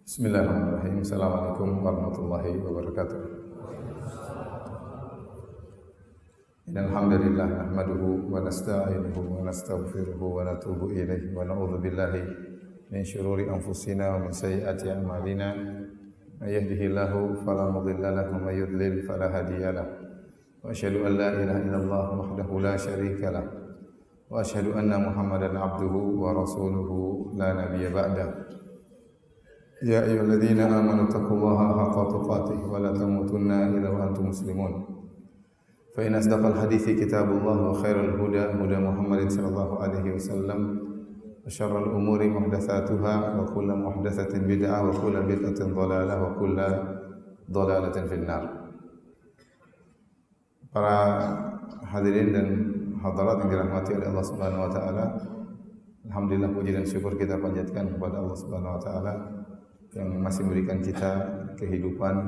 Bismillahirrahmanirrahim. Assalamualaikum warahmatullahi wabarakatuh. Innal hamdalillah nahmaduhu wa nasta'inuhu wa nastaghfiruhu wa natubu ilaihi wa na'udzu billahi min syururi anfusina wa min sayyiati a'malina. May yahdihillahu fala mudilla lahu wa may yudlil fala hadiya lahu. Wa asyhadu an la ilaha illallah wahdahu la syarika lahu. Wa asyhadu anna Muhammadan abduhu wa rasuluhu la nabiyya ba'dahu. Ya ayyuhalladzina amanu taqullaha haqqa tuqatih wa la tamutunna illa wa antum muslimun. Fa inna asdaqal hadithi kitabullah wa khairal huda huda Muhammadin sallallahu alaihi wasallam wa syarrul umuri muhdatsatuha wa kullu muhdatsatin bid'ah wa kullu bid'atin dhalalah wa kullu dhalalatin finnar. Para hadirin dan hadirat yang dirahmati oleh Allah Subhanahu wa taala, alhamdulillah puji dan syukur kita panjatkan kepada Allah Subhanahu wa taala yang masih memberikan kita kehidupan,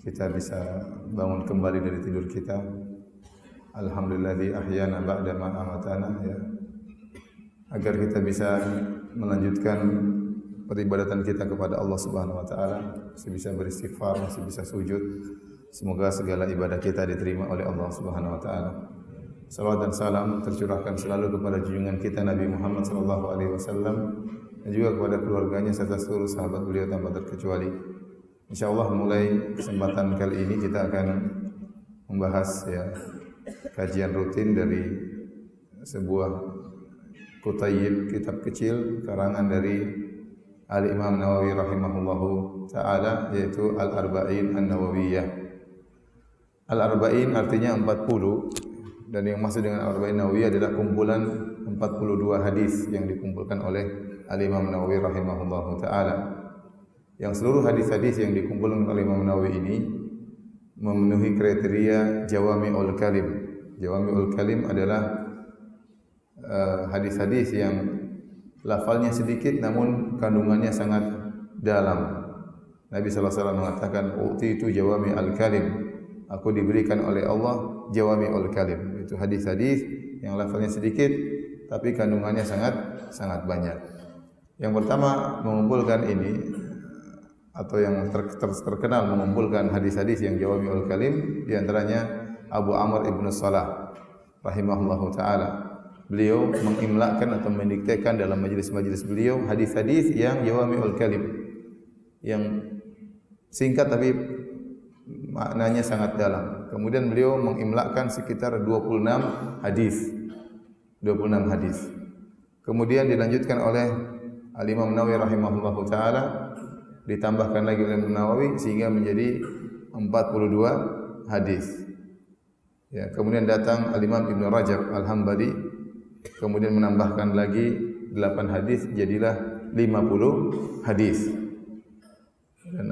kita bisa bangun kembali dari tidur kita. Alhamdulilladzi ahyana ba'da ma amatana, ya. Agar kita bisa melanjutkan peribadatan kita kepada Allah Subhanahu wa taala, masih bisa beristighfar, masih bisa sujud. Semoga segala ibadah kita diterima oleh Allah Subhanahu wa taala. Salawat dan salam tercurahkan selalu kepada junjungan kita Nabi Muhammad sallallahu alaihi wasallam dan juga kepada keluarganya serta seluruh sahabat beliau tanpa terkecuali. Insyaallah mulai kesempatan kali ini kita akan membahas kajian rutin dari sebuah kutayib, kitab kecil karangan dari Al-Imam Nawawi rahimahullahu taala, yaitu Al-Arba'in An-Nawawiyah. Al-Arba'in artinya 40, dan yang maksud dengan Al-Arba'in Nawawiyah adalah kumpulan 42 hadis yang dikumpulkan oleh Al-Imam Nawawi rahimahullahu taala. Yang seluruh hadis-hadis yang dikumpulkan oleh Imam Nawawi ini memenuhi kriteria Jawami'ul Kalim. Jawami'ul Kalim adalah hadis-hadis yang lafalnya sedikit namun kandungannya sangat dalam. Nabi sallallahu alaihi wasallam mengatakan, "Utitu Jawami'ul Kalim." Aku diberikan oleh Allah Jawami'ul Kalim. Itu hadis-hadis yang lafalnya sedikit tapi kandungannya sangat banyak. Yang pertama mengumpulkan ini, atau yang terkenal mengumpulkan hadis-hadis yang Jawami'ul Kalim, di antaranya Abu Amr ibn Salah rahimahullahu taala. Beliau mengimlakan atau mendiktekan dalam majelis-majelis beliau hadis-hadis yang Jawami'ul Kalim, yang singkat tapi maknanya sangat dalam. Kemudian beliau mengimlakan sekitar 26 hadis. 26 hadis. Kemudian dilanjutkan oleh Al-Imam Nawawi rahimahullahu taala, ditambahkan lagi oleh Imam Nawawi sehingga menjadi 42 hadis. Ya, kemudian datang Al-Imam Ibnu Rajab Al-Hambali, kemudian menambahkan lagi 8 hadis, jadilah 50 hadis. Dan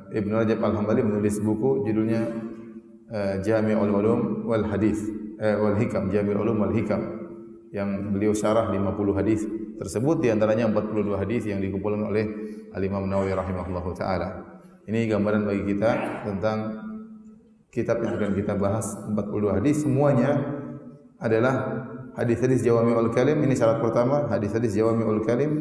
Ibnu Rajab Al-Hambali menulis buku judulnya Jami'ul Ulum wal Hadis wal Hikam, Jami'ul Ulum wal Hikam, yang beliau syarah 50 hadis tersebut, di antaranya 42 hadis yang dikumpulkan oleh Al-Imam Nawawi rahimahullahu taala. Ini gambaran bagi kita tentang kitab yang akan kita bahas. 42 hadis semuanya adalah hadis-hadis Jawami'ul Kalim. Ini syarat pertama, hadis-hadis Jawami'ul Kalim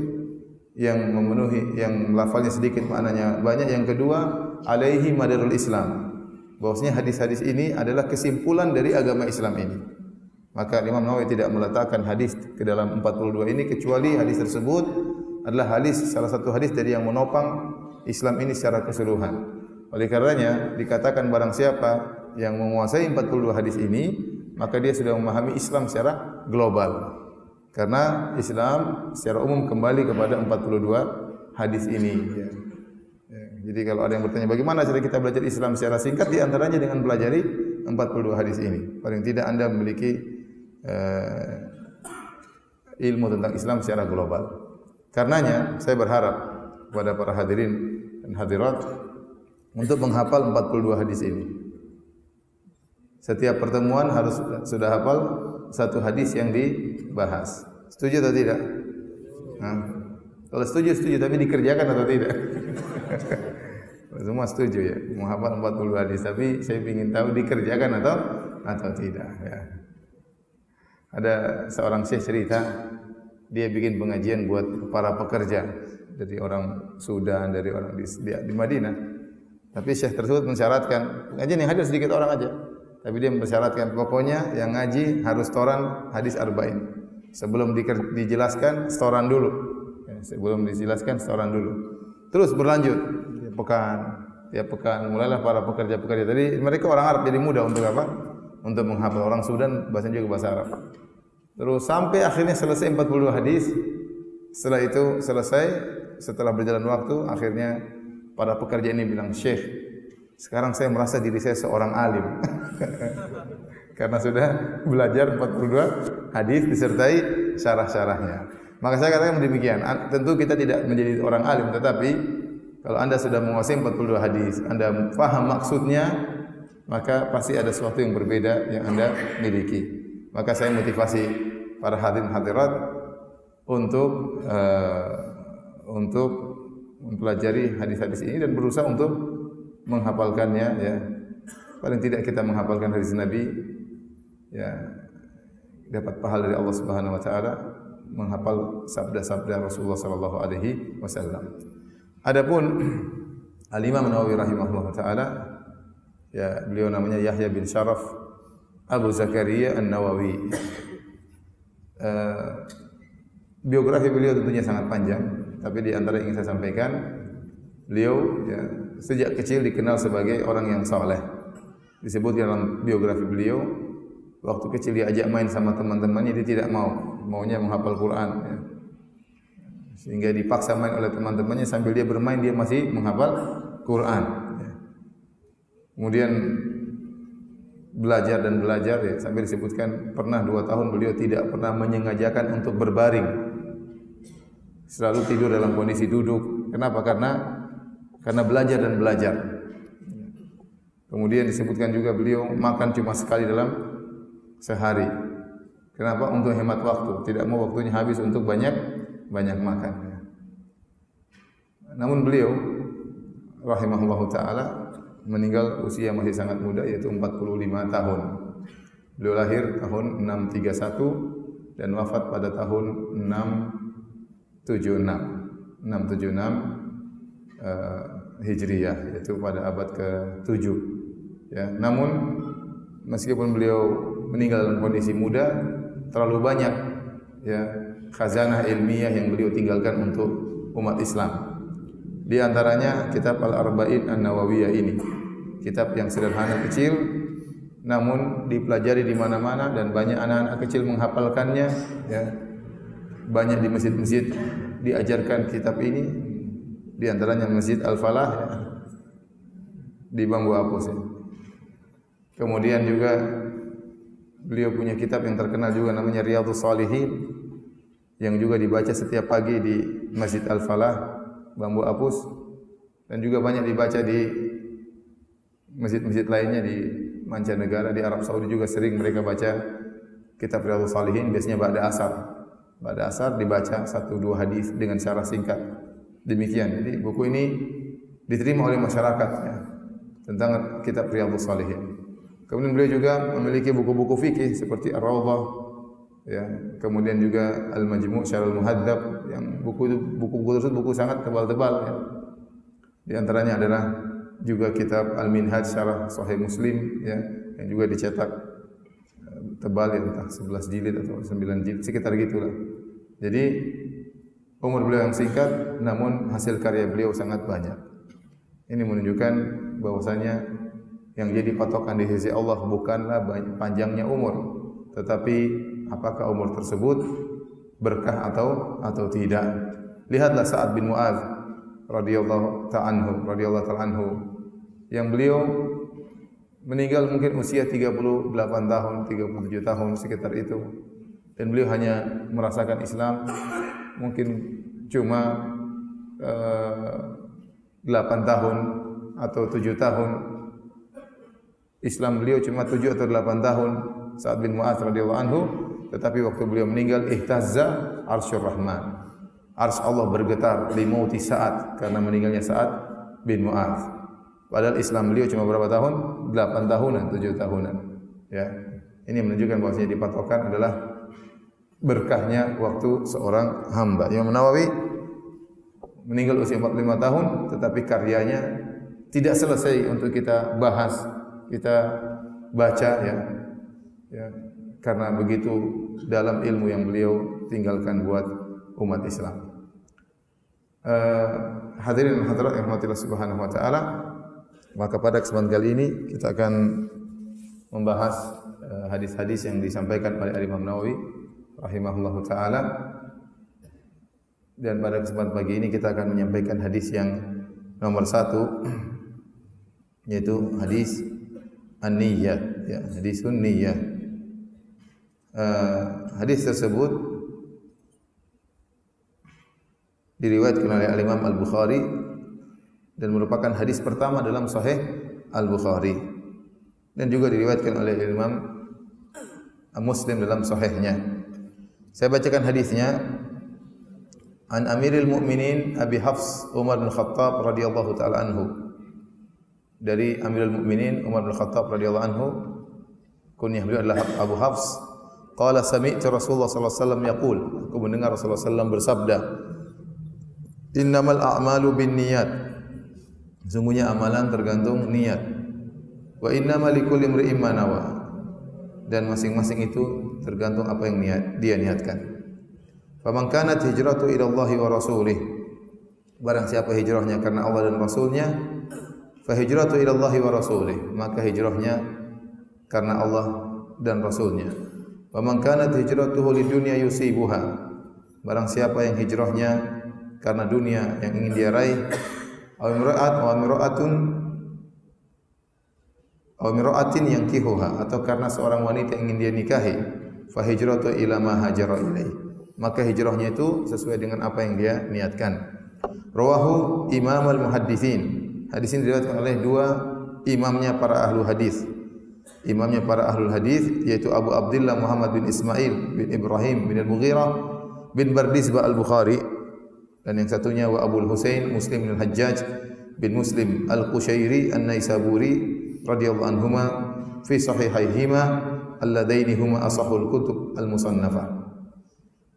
yang memenuhi, yang lafalnya sedikit maknanya banyak. Yang kedua, alaihi madarul Islam, bahwasanya hadis-hadis ini adalah kesimpulan dari agama Islam ini. Maka Imam Nawawi tidak meletakkan hadis ke dalam 42 ini kecuali hadis tersebut adalah hadis, salah satu hadis dari yang menopang Islam ini secara keseluruhan. Oleh karenanya dikatakan barang siapa yang menguasai 42 hadis ini, maka dia sudah memahami Islam secara global. Karena Islam secara umum kembali kepada 42 hadis ini. Jadi kalau ada yang bertanya bagaimana cara kita belajar Islam secara singkat, di antaranya dengan pelajari 42 hadis ini. Paling tidak Anda memiliki ilmu tentang Islam secara global. Karenanya saya berharap kepada para hadirin dan hadirat untuk menghafal 42 hadis ini. Setiap pertemuan harus sudah hafal satu hadis yang dibahas. Setuju atau tidak? Kalau setuju, tapi dikerjakan atau tidak? Semua setuju ya, menghafal 40 hadis, tapi saya ingin tahu dikerjakan atau tidak ya. Ada seorang syekh cerita, dia bikin pengajian buat para pekerja. dari orang Sudan, dari orang di Madinah. Tapi syekh tersebut mensyaratkan, ngaji yang hadir sedikit orang aja. Tapi dia mensyaratkan pokoknya yang ngaji harus setoran hadis arba'in. Sebelum dijelaskan setoran dulu. Sebelum dijelaskan setoran dulu. Terus berlanjut tiap pekan mulailah para pekerja-pekerja. Tadi mereka orang Arab jadi mudah untuk apa? Untuk menghafal. Orang Sudan bahasanya juga bahasa Arab. Terus sampai akhirnya selesai 42 hadis. Setelah itu selesai, setelah berjalan waktu, akhirnya para pekerja ini bilang, "Syekh, sekarang saya merasa diri saya seorang alim." Karena sudah belajar 42 hadis disertai syarah-syarahnya. Maka saya katakan demikian, tentu kita tidak menjadi orang alim, tetapi kalau Anda sudah menguasai 42 hadis, Anda faham maksudnya, maka pasti ada sesuatu yang berbeda yang Anda miliki. Maka saya motivasi para hadirin hadirat untuk mempelajari hadis-hadis ini dan berusaha untuk menghafalkannya, ya. Paling tidak kita menghafalkan hadis Nabi, ya, dapat pahala dari Allah Subhanahu wa taala menghafal sabda-sabda Rasulullah sallallahu alaihi wasallam. Adapun Al-Imam Nawawi rahimahullah taala, ya, beliau namanya Yahya bin Syaraf Abu Zakaria An-Nawawi. Biografi beliau tentunya sangat panjang, tapi di antara yang ingin saya sampaikan, beliau, ya, sejak kecil dikenal sebagai orang yang saleh. Disebut dalam biografi beliau, waktu kecil diajak main sama teman-temannya dia tidak mau, maunya menghafal Quran, ya. Sehingga dipaksa main oleh teman-temannya, sambil dia bermain dia masih menghafal Quran, ya. Kemudian belajar dan belajar, ya, sampai disebutkan pernah 2 tahun beliau tidak pernah menyengajakan untuk berbaring, selalu tidur dalam kondisi duduk. Kenapa? Karena belajar dan belajar. Kemudian disebutkan juga beliau makan cuma sekali dalam sehari. Kenapa? Untuk hemat waktu, tidak mau waktunya habis untuk banyak makan. Namun beliau rahimahullahu taala meninggal usia masih sangat muda, yaitu 45 tahun. Beliau lahir tahun 631 dan wafat pada tahun 676 Hijriyah, yaitu pada abad ke-7. Ya, namun meskipun beliau meninggal dalam kondisi muda, terlalu banyak, ya, khazanah ilmiah yang beliau tinggalkan untuk umat Islam. Di antaranya kitab Al-Arba'in An-Nawawiyah ini, kitab yang sederhana kecil, namun dipelajari di mana-mana dan banyak anak-anak kecil menghafalkannya, ya. Banyak di masjid-masjid diajarkan kitab ini, di antaranya Masjid Al-Falah, ya, di Bambu Apus, ya. Kemudian juga beliau punya kitab yang terkenal juga namanya Riyadhus Shalihin, yang juga dibaca setiap pagi di Masjid Al-Falah, Bambu Apus, dan juga banyak dibaca di masjid-masjid lainnya di mancanegara. Di Arab Saudi juga sering mereka baca kitab Riyadhus Shalihin, biasanya ba'da asar. Ba'da asar dibaca 1-2 hadis dengan syarah singkat. Demikian. Jadi buku ini diterima oleh masyarakat, ya, tentang kitab Riyadhus Shalihin. Kemudian beliau juga memiliki buku-buku fikih seperti Ar-Rawdah, ya, kemudian juga Al-Majmu' Syarah Al-Muhadzab, yang buku-buku tersebut buku sangat tebal-tebal, ya. Di antaranya adalah juga kitab Al-Minhaj Syarah Sahih Muslim, ya, yang juga dicetak tebal, ya, entah 11 jilid atau 9 jilid, sekitar gitulah. Jadi umur beliau yang singkat, namun hasil karya beliau sangat banyak. Ini menunjukkan bahwasanya yang jadi patokan di sisi Allah bukanlah panjangnya umur, tetapi apakah umur tersebut berkah atau tidak. Lihatlah Sa'ad bin Mu'adz radhiyallahu ta'ala anhu, yang beliau meninggal mungkin usia 38 tahun, 37 tahun sekitar itu, dan beliau hanya merasakan Islam mungkin cuma 8 tahun atau 7 tahun. Islam beliau cuma 7 atau 8 tahun, Sa'ad bin Mu'adz radhiyallahu anhu, tetapi waktu beliau meninggal ihtazza arsyur rahman. Arsy Allah bergetar limauti Sa'ad, karena meninggalnya Sa'ad bin Mu'adz. Padahal Islam beliau cuma berapa tahun? 8 tahunan, 7 tahunan. Ya. Ini menunjukkan bahwasanya dipatokan adalah berkahnya waktu seorang hamba. Imam Nawawi meninggal usia 45 tahun, tetapi karyanya tidak selesai untuk kita bahas, kita baca ya. Ya, karena begitu dalam ilmu yang beliau tinggalkan buat umat Islam. Hadirin dan hadirat yang rahmatillah subhanahu wa ta'ala, maka pada kesempatan kali ini kita akan membahas hadis-hadis yang disampaikan oleh Imam Nawawi rahimahullahu ta'ala. Dan pada kesempatan pagi ini kita akan menyampaikan hadis yang nomor 1, yaitu hadis an-niyyah, ya, hadisun niyyah. Hadis tersebut diriwayatkan oleh Al-Imam Al-Bukhari dan merupakan hadis pertama dalam Sahih Al-Bukhari, dan juga diriwayatkan oleh Imam Muslim dalam Sahihnya. Saya bacakan hadisnya. An Amiril Mukminin Abi Hafs Umar bin Khattab radhiyallahu taala anhu. Dari Amirul Mukminin Umar bin Khattab radhiyallahu anhu, kunyah beliau adalah Abu Hafs. Qala sami'tu Rasulullah sallallahu alaihi wasallam yaqul, aku mendengar Rasulullah sallallahu alaihi wasallam bersabda, innamal a'malu binniyat, sungguhnya amalan tergantung niat. Wa innamal likulli imri'in ma nawa, dan masing-masing itu tergantung apa yang dia niatkan. Faman kanat hijratu ila Allah wa rasulih, barang siapa hijrahnya karena Allah dan Rasulnya, fa hijratu ila Allah wa rasulih, maka hijrahnya karena Allah dan Rasulnya. Wa man kanat hijratuhu lidunya yusibuha, barang siapa yang hijrahnya karena dunia yang ingin dia raih, aw imra'atin yankihuha, atau karena seorang wanita yang ingin dia nikahi, fa hijratu ila ma hajara ilaih, maka hijrahnya itu sesuai dengan apa yang dia niatkan. Rawahu Imam al-Muhadditsin, hadis ini diriwayatkan oleh dua imamnya para ahlu hadis. Imamnya para ahlul hadis yaitu Abu Abdullah Muhammad bin Ismail bin Ibrahim bin Al-Mughirah bin Bardizbah Al-Bukhari, dan yang satunya wa Abul Husain Muslim bin Al-Hajjaj bin Muslim Al-Qushairi An-Naisaburi radhiyallahu anhuma fi sahihaihima alladaini huma asahul kutub al-musannafah.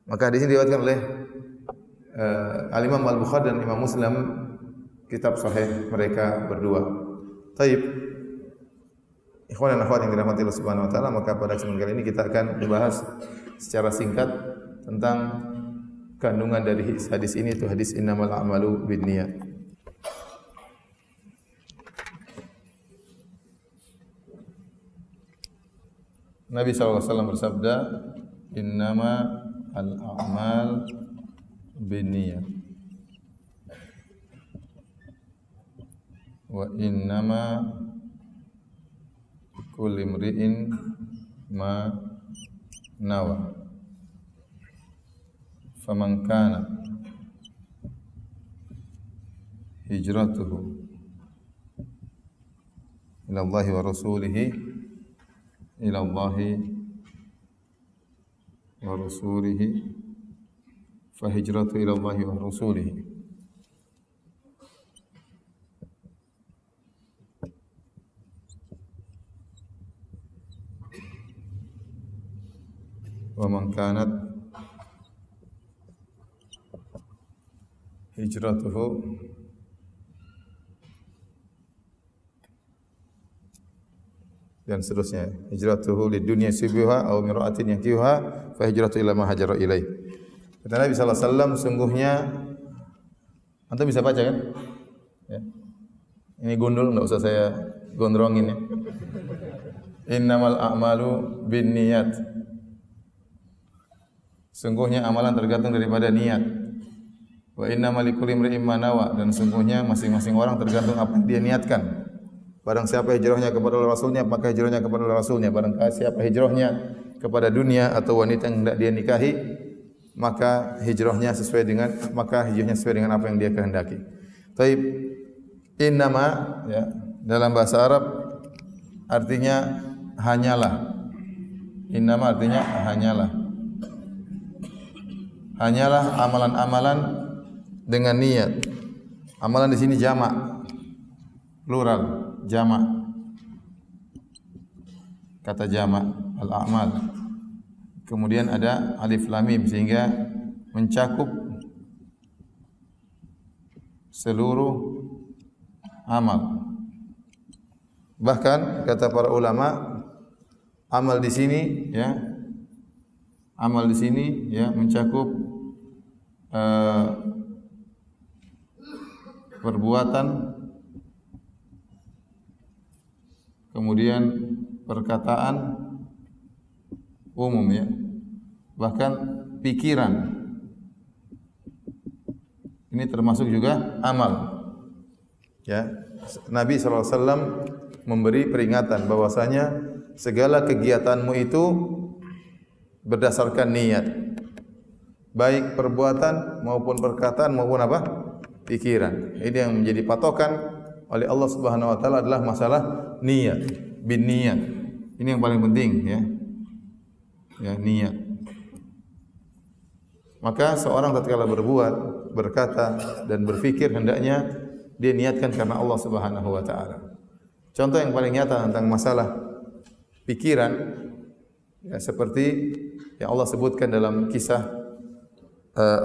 Maka hadis ini diriwayatkan oleh Al-Imam Al-Bukhari dan Imam Muslim, kitab sahih mereka berdua. Taib. Ikhwan dan akhwat yang dirahmati Allah Subhanahu wa taala, maka pada kesempatan kali ini kita akan membahas secara singkat tentang kandungan dari hadis ini, itu hadis innamal a'malu binniyat. Nabi SAW bersabda, innama al-a'mal binniyat wa innama kulli imri'in ma nawa, faman kana hijratuhu ila Allah wa rasulihi ila Allah wa rasulihi fa hijratu ila Allah wa rasulihi. Wa man kanat hijratuhu dan seterusnya, hijratuhu lid dunya sibuha aw mir'atin yankihuha fa hijratu ila ma hajara ilaih. Kata Nabi sallallahu alaihi wasallam, sungguhnya, antum bisa baca kan? Ya. Ini gundul, enggak usah saya gondrongin ya. Innamal a'malu binniyat, sungguhnya amalan tergantung daripada niat. Wa innamal likulli imri'in ma nawa, dan sungguhnya masing-masing orang tergantung apa yang dia niatkan. Barang siapa hijrahnya kepada Rasulnya, maka hijrahnya kepada Rasulnya. Barang siapa hijrahnya kepada dunia atau wanita yang hendak dia nikahi, maka hijrahnya sesuai dengan apa yang dia kehendaki. Taib. Innama, ya, dalam bahasa Arab artinya hanyalah. Innama artinya hanyalah. Hanyalah amalan-amalan dengan niat. Amalan di sini jamak, plural, jamak. Kata jamak, al-a'mal. Kemudian ada alif lam mim sehingga mencakup seluruh amal. Bahkan kata para ulama, amal di sini ya, amal di sini ya mencakup perbuatan, kemudian perkataan umum ya, bahkan pikiran. Ini termasuk juga amal. Ya, Nabi SAW memberi peringatan bahwasanya segala kegiatanmu itu berdasarkan niat, baik perbuatan maupun perkataan maupun apa? Pikiran. Ini yang menjadi patokan oleh Allah Subhanahu wa taala adalah masalah niat, bin niat. Ini yang paling penting ya. Ya, niat. Maka seorang tatkala berbuat, berkata dan berfikir hendaknya dia niatkan karena Allah Subhanahu wa taala. Contoh yang paling nyata tentang masalah pikiran ya, seperti yang Allah sebutkan dalam kisah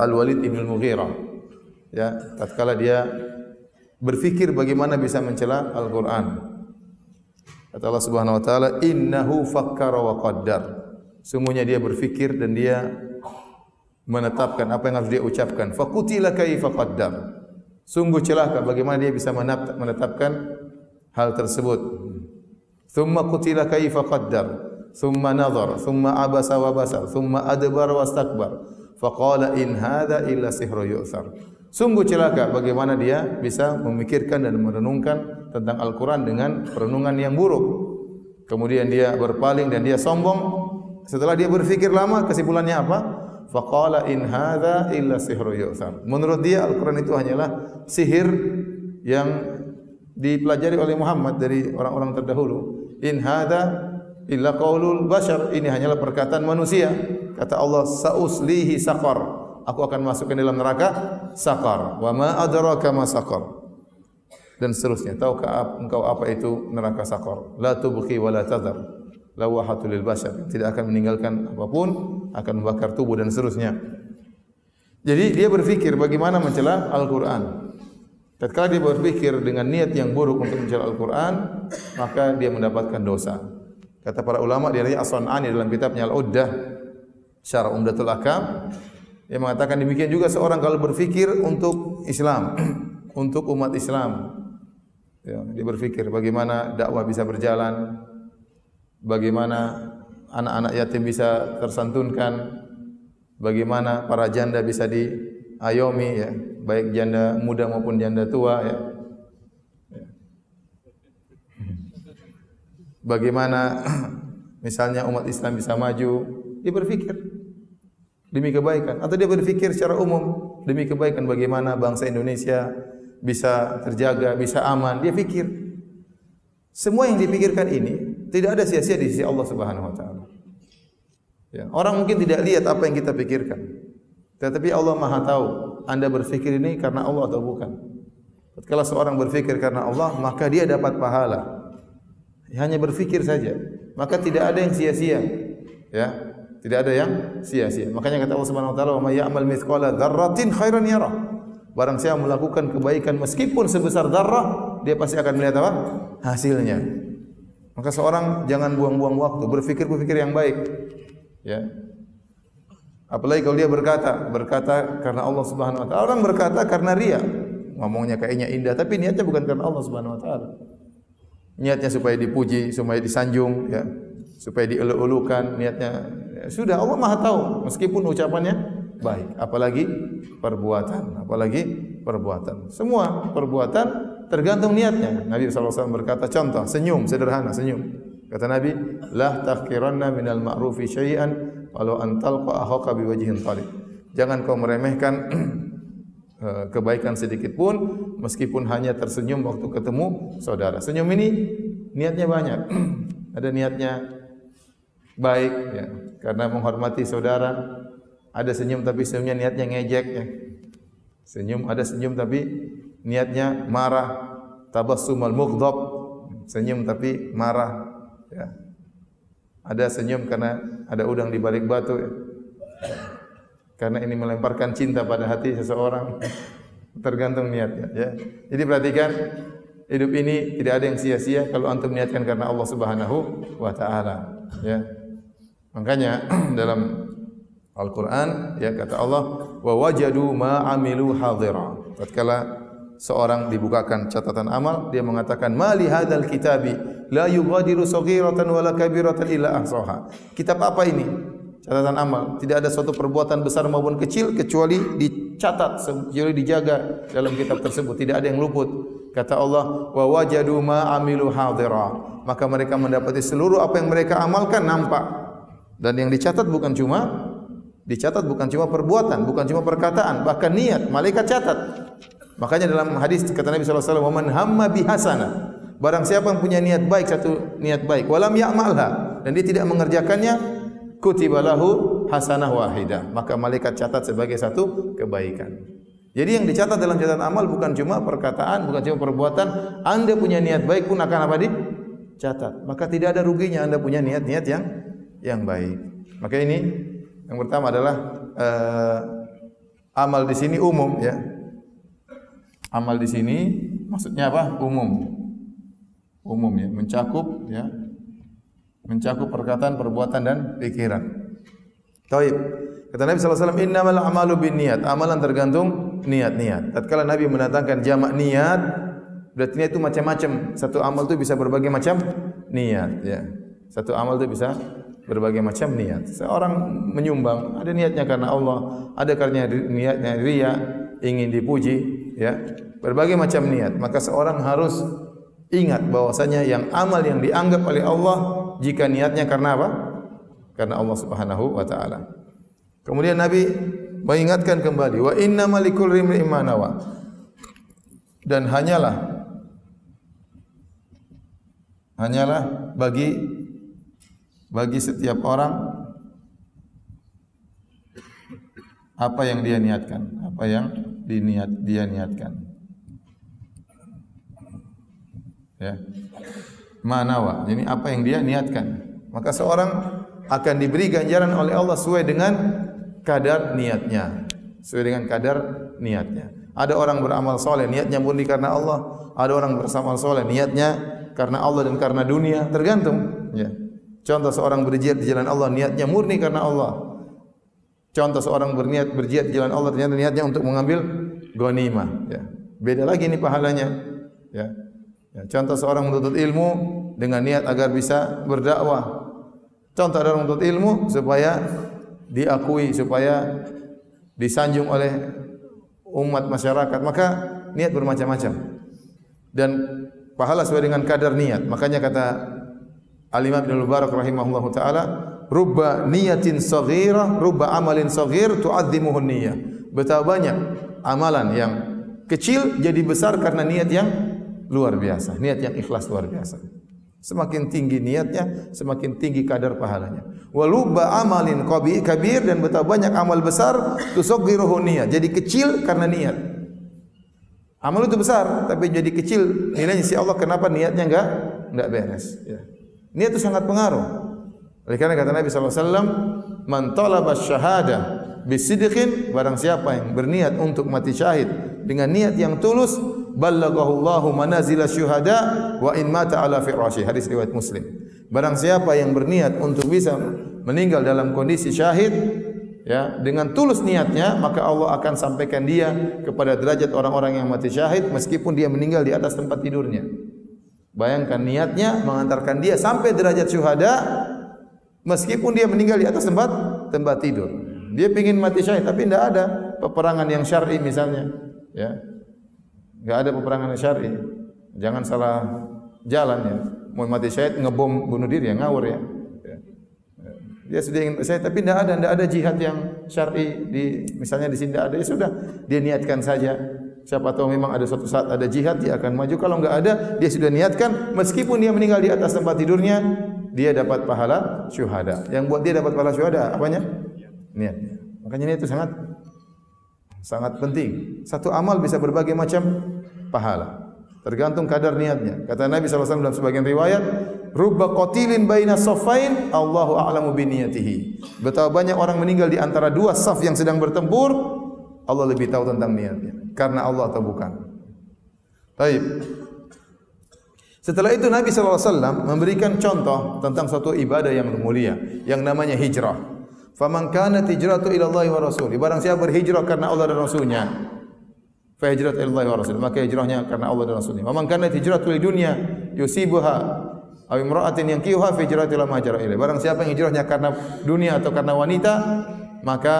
Al-Walid ibn Al-Mughirah. Ya, tatkala dia berfikir bagaimana bisa mencela Al-Qur'an. Kata Allah Subhanahu wa taala, "Innahu fakkara wa qaddar." Sungguhnya dia berfikir dan dia menetapkan apa yang harus dia ucapkan. Faqutila kaifa qaddar. Sungguh celaka bagaimana dia bisa menetapkan hal tersebut. Thumma qutila kaifa qaddar, thumma nadhar, thumma abasa wa basar, thumma adbar wa istakbar. Faqala in hadza illa sihru yu'thar. Sungguh celaka bagaimana dia bisa memikirkan dan merenungkan tentang Al-Qur'an dengan perenungan yang buruk. Kemudian dia berpaling dan dia sombong. Setelah dia berfikir lama, kesimpulannya apa? Faqala in hadza illa sihru yu'thar. Menurut dia Al-Qur'an itu hanyalah sihir yang dipelajari oleh Muhammad dari orang-orang terdahulu. In hadza illa qaulul bashar. Ini hanyalah perkataan manusia. Kata Allah, sauslihi saqar. Aku akan masukkan dalam neraka saqar. Wa ma adraka ma saqar. Dan seterusnya. Tahukah engkau apa itu neraka saqar? La tubqi wa la tadhar. Lawahatul lil bashar. Tidak akan meninggalkan apapun, akan membakar tubuh dan seterusnya. Jadi dia berfikir bagaimana mencela Al-Qur'an. Tatkala dia berfikir dengan niat yang buruk untuk mencela Al-Qur'an, maka dia mendapatkan dosa. Kata para ulama di antaranya As-Sun'ani dalam kitabnya Al-Uddah Syarah Umdatul Ahkam, dia mengatakan demikian juga seorang kalau berfikir untuk Islam, untuk umat Islam. Ya, dia berfikir bagaimana dakwah bisa berjalan, bagaimana anak-anak yatim bisa tersantunkan, bagaimana para janda bisa diayomi ya, baik janda muda maupun janda tua ya. Bagaimana misalnya umat Islam bisa maju, dia berfikir demi kebaikan, atau dia berfikir secara umum demi kebaikan bagaimana bangsa Indonesia bisa terjaga, bisa aman, dia pikir. Semua yang dipikirkan ini tidak ada sia-sia di sisi Allah Subhanahu wa taala. Ya, orang mungkin tidak lihat apa yang kita pikirkan. Tetapi Allah Maha tahu Anda berfikir ini karena Allah atau bukan. Kalau seorang berfikir karena Allah, maka dia dapat pahala. Hanya berfikir saja, maka tidak ada yang sia-sia. Ya, tidak ada yang sia-sia. Makanya kata Allah Subhanahu wa taala, "Wa may ya'mal mithqala dzarratin khairan yarah." Barang siapa melakukan kebaikan meskipun sebesar dzarrah, dia pasti akan melihat apa? Hasilnya. Maka seorang jangan buang-buang waktu, berfikir yang baik. Ya. Apalagi kalau dia berkata karena Allah Subhanahu wa taala. Orang berkata karena riya. Ngomongnya kayaknya indah, tapi niatnya bukan karena Allah Subhanahu wa taala. Niatnya supaya dipuji, supaya disanjung, ya, supaya dielu-elukan, niatnya ya, sudah Allah Maha tahu meskipun ucapannya baik, apalagi perbuatan. Semua perbuatan tergantung niatnya. Nabi SAW berkata, contoh senyum sederhana, senyum. Kata Nabi, la tahqiranna minal ma'rufi syai'an walau an talqa akhaka biwajhin talib. Jangan kau meremehkan kebaikan sedikit pun meskipun hanya tersenyum waktu ketemu saudara. Senyum ini niatnya banyak. Ada niatnya baik ya, karena menghormati saudara. Ada senyum tapi senyumnya niatnya ngejek ya. Ada senyum tapi niatnya marah. Tabassumal mughdab. Senyum tapi marah ya. Ada senyum karena ada udang di balik batu ya. Karena ini melemparkan cinta pada hati seseorang. Tergantung niatnya, ya. Jadi perhatikan, hidup ini tidak ada yang sia-sia kalau antum niatkan karena Allah Subhanahu wa taala, ya. Makanya dalam Al-Qur'an, ya, kata Allah, wa wajadu ma amilu hadira. Tatkala seorang dibukakan catatan amal, dia mengatakan, ma li hadzal kitabi la yughadiru saghiratan wala kabiratan illa ahsaha. Kitab apa ini? Catatan amal. Tidak ada suatu perbuatan besar maupun kecil kecuali dicatat, kecuali dijaga dalam kitab tersebut. Tidak ada yang luput. Kata Allah, wa wajadu ma amilu hadira. Maka mereka mendapati seluruh apa yang mereka amalkan nampak. Dan yang dicatat bukan cuma perbuatan, bukan cuma perkataan, bahkan niat. Malaikat catat. Makanya dalam hadis kata Nabi sallallahu alaihi wasallam, "Man hamma bihasanah." Barang siapa yang punya niat baik, satu niat baik, walam ya'malha, dan dia tidak mengerjakannya, kutiba lahu hasanah wahidah, maka malaikat catat sebagai satu kebaikan. Jadi yang dicatat dalam catatan amal bukan cuma perkataan, bukan cuma perbuatan. Anda punya niat baik pun akan apa? Dicatat. Maka tidak ada ruginya Anda punya niat-niat yang baik. Maka ini yang pertama adalah amal di sini umum, ya. Amal di sini maksudnya apa? Umum, ya, mencakup perkataan, perbuatan dan pikiran. Taib. Kata Nabi sallallahu alaihi wasallam, "Innamal a'malu binniyat." Amalan tergantung niat-niat. Tatkala Nabi mendatangkan jamak niat, berarti niat itu macam-macam. Satu amal itu bisa berbagai macam niat, ya. Satu amal itu bisa berbagai macam niat. Seorang menyumbang, ada niatnya karena Allah, ada karena niatnya riya, ingin dipuji, ya. Berbagai macam niat. Maka seorang harus ingat bahwasanya yang amal yang dianggap oleh Allah jika niatnya karena apa? Karena Allah Subhanahu wa taala. Kemudian Nabi mengingatkan kembali, wa innamal likulli imrin ma nawa. Dan hanyalah bagi setiap orang apa yang dia niatkan, dia niatkan. Ya. Manawa, ini apa yang dia niatkan. Maka seorang akan diberi ganjaran oleh Allah sesuai dengan kadar niatnya. Ada orang beramal soleh, niatnya murni karena Allah. Ada orang beramal soleh, niatnya karena Allah dan karena dunia. Tergantung. Ya. Contoh seorang berjihad di jalan Allah, niatnya murni karena Allah. Contoh seorang berniat berjihad di jalan Allah, ternyata niatnya untuk mengambil ghanimah. Ya. Beda lagi ini pahalanya. Ya. Ya, contoh seorang menuntut ilmu dengan niat agar bisa berdakwah. Contoh ada orang menuntut ilmu supaya diakui, supaya disanjung oleh umat masyarakat. Maka niat bermacam-macam. Dan pahala sesuai dengan kadar niat. Makanya kata Al-Imam Ibnu Mubarak rahimahullahu taala, rubba niyatin saghirah, rubba amalin saghir tu'azzimuhu niyyah. Betapa banyak amalan yang kecil jadi besar karena niat yang luar biasa, niat yang ikhlas luar biasa. Semakin tinggi niatnya, semakin tinggi kadar pahalanya. Walubba amalin kabir, dan betapa banyak amal besar tusaghiruhu niyyah, jadi kecil karena niat. Amal itu besar tapi jadi kecil nilainya si Allah, kenapa niatnya enggak beres, ya. Niat itu sangat pengaruh. Oleh karena kata Nabi sallallahu alaihi wasallam, man talaba syahada bisidqin, barang siapa yang berniat untuk mati syahid dengan niat yang tulus, ballaghahu Allahu manazila syuhada wa in mata ala firashi. Hadis riwayat Muslim. Barang siapa yang berniat untuk bisa meninggal dalam kondisi syahid, ya, dengan tulus niatnya, maka Allah akan sampaikan dia kepada derajat orang-orang yang mati syahid meskipun dia meninggal di atas tempat tidurnya. Bayangkan niatnya mengantarkan dia sampai derajat syuhada meskipun dia meninggal di atas tempat tidur. Dia ingin mati syahid tapi tidak ada peperangan yang syar'i misalnya, ya. Enggak ada peperangan yang syar'i. Jangan salah jalan, ya. Mau mati syahid ngebom bunuh diri, ya, ngawur, ya. Dia sudah ingin mati syahid tapi tidak ada jihad yang syar'i misalnya di sini tidak ada, ya sudah, dia niatkan saja. Siapa tahu memang ada suatu saat ada jihad, dia akan maju. Kalau enggak ada, dia sudah niatkan meskipun dia meninggal di atas tempat tidurnya, dia dapat pahala syuhada. Yang buat dia dapat pahala syuhada apanya? Niatnya. Makanya ini itu sangat penting. Satu amal bisa berbagai macam pahala, tergantung kadar niatnya. Kata Nabi sallallahu alaihi wasallam dalam sebagian riwayat, rubba qatilin baina saffain Allahu a'lamu bi niyatihi. Betapa banyak orang meninggal di antara dua saf yang sedang bertempur, Allah lebih tahu tentang niatnya. karena Allah atau bukan. Baik. Setelah itu Nabi SAW memberikan contoh tentang suatu ibadah yang mulia yang namanya hijrah. Faman kanat hijratu ila Allah wa Rasulih. Barang siapa berhijrah karena Allah dan Rasulnya, fa hijratu ila Allah wa Rasulih, maka hijrahnya karena Allah dan Rasulnya. Faman kanat hijratu lid dunya yusibuha aw imra'atin yankihuha fa hijratu ila ma jara ilaih. Barang siapa yang hijrahnya karena dunia atau karena wanita, maka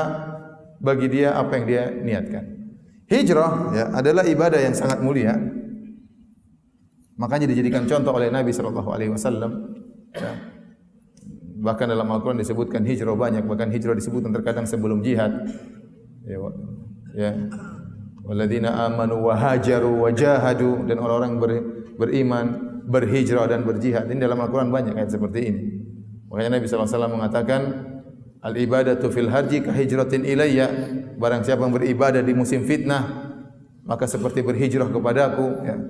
bagi dia apa yang dia niatkan. Hijrah ya adalah ibadah yang sangat mulia. Makanya dijadikan contoh oleh Nabi sallallahu alaihi wasallam. Ya. Bahkan dalam Al-Qur'an disebutkan hijrah banyak, bahkan hijrah disebutkan terkadang sebelum jihad. Ya. Walladzina amanu wa hajaru wa jahadu, dan orang-orang beriman, berhijrah dan berjihad. Ini dalam Al-Qur'an banyak ayat seperti ini. Makanya Nabi sallallahu alaihi wasallam mengatakan al-ibadatu fil harji ka hijratin ilayya. Barang siapa yang beribadah di musim fitnah, maka seperti berhijrah kepadaku. Ya.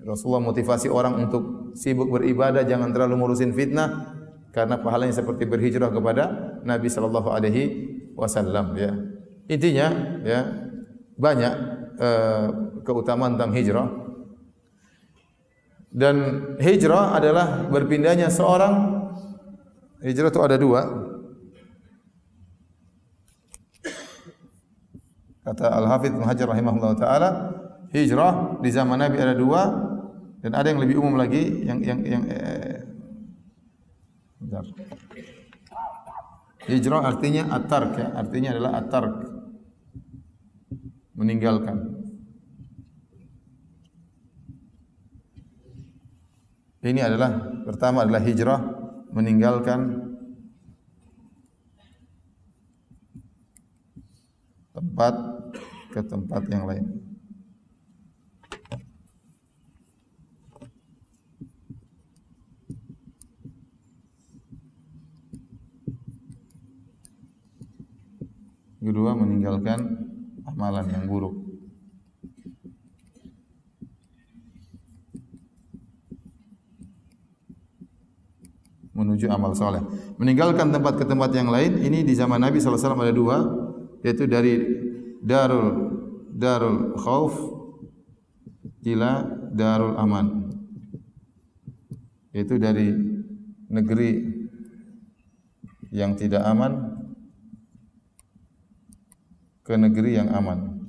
Rasulullah motivasi orang untuk sibuk beribadah, jangan terlalu ngurusin fitnah, karena pahalanya seperti berhijrah kepada Nabi sallallahu alaihi wasallam. Ya. Intinya, ya banyak keutamaan tentang hijrah. Dan hijrah adalah berpindahnya seorang. Hijrah itu ada dua. Kata Al-Hafidz Ibnu Hajar rahimahullah taala, hijrah di zaman Nabi ada dua, dan ada yang lebih umum lagi yang hijrah artinya at-tark, ya, artinya adalah at-tark, meninggalkan. Ini adalah pertama adalah hijrah meninggalkan tempat ke tempat yang lain. Kedua, meninggalkan amalan yang buruk. Menuju amal soleh. Meninggalkan tempat ke tempat yang lain. Ini di zaman Nabi SAW ada dua, yaitu dari darul khauf ila darul aman. Yaitu dari negeri yang tidak aman ke negeri yang aman.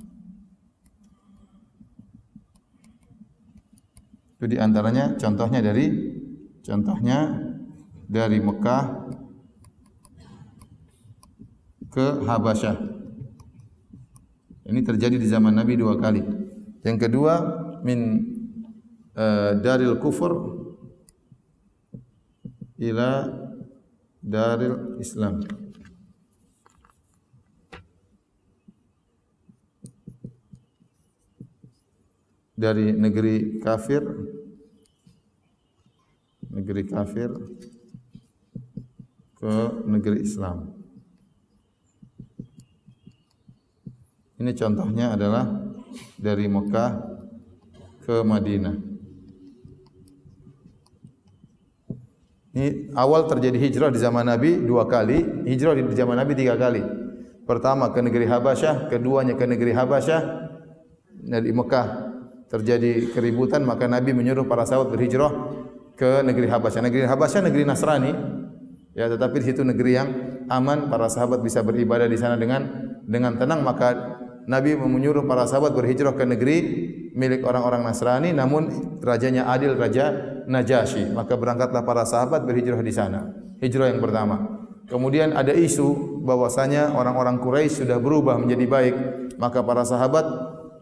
Itu di antaranya contohnya dari Mekah ke Habasyah. Ini terjadi di zaman Nabi dua kali. Yang kedua, min daril kufur ila daril Islam. Dari negeri kafir ke negeri Islam. Ini contohnya adalah dari Mekah ke Madinah. Ini awal terjadi hijrah di zaman Nabi dua kali, hijrah di zaman Nabi tiga kali. Pertama ke negeri Habasyah, keduanya ke negeri Habasyah. Dari Mekah terjadi keributan, maka Nabi menyuruh para sahabat berhijrah ke negeri Habasyah. Negeri Habasyah negeri Nasrani, ya, tetapi di situ negeri yang aman, para sahabat bisa beribadah di sana dengan tenang. Maka Nabi menyuruh para sahabat berhijrah ke negeri milik orang-orang Nasrani, namun rajanya adil, Raja Najasyi. Maka berangkatlah para sahabat berhijrah di sana. Hijrah yang pertama. Kemudian ada isu bahwasanya orang-orang Quraisy sudah berubah menjadi baik, maka para sahabat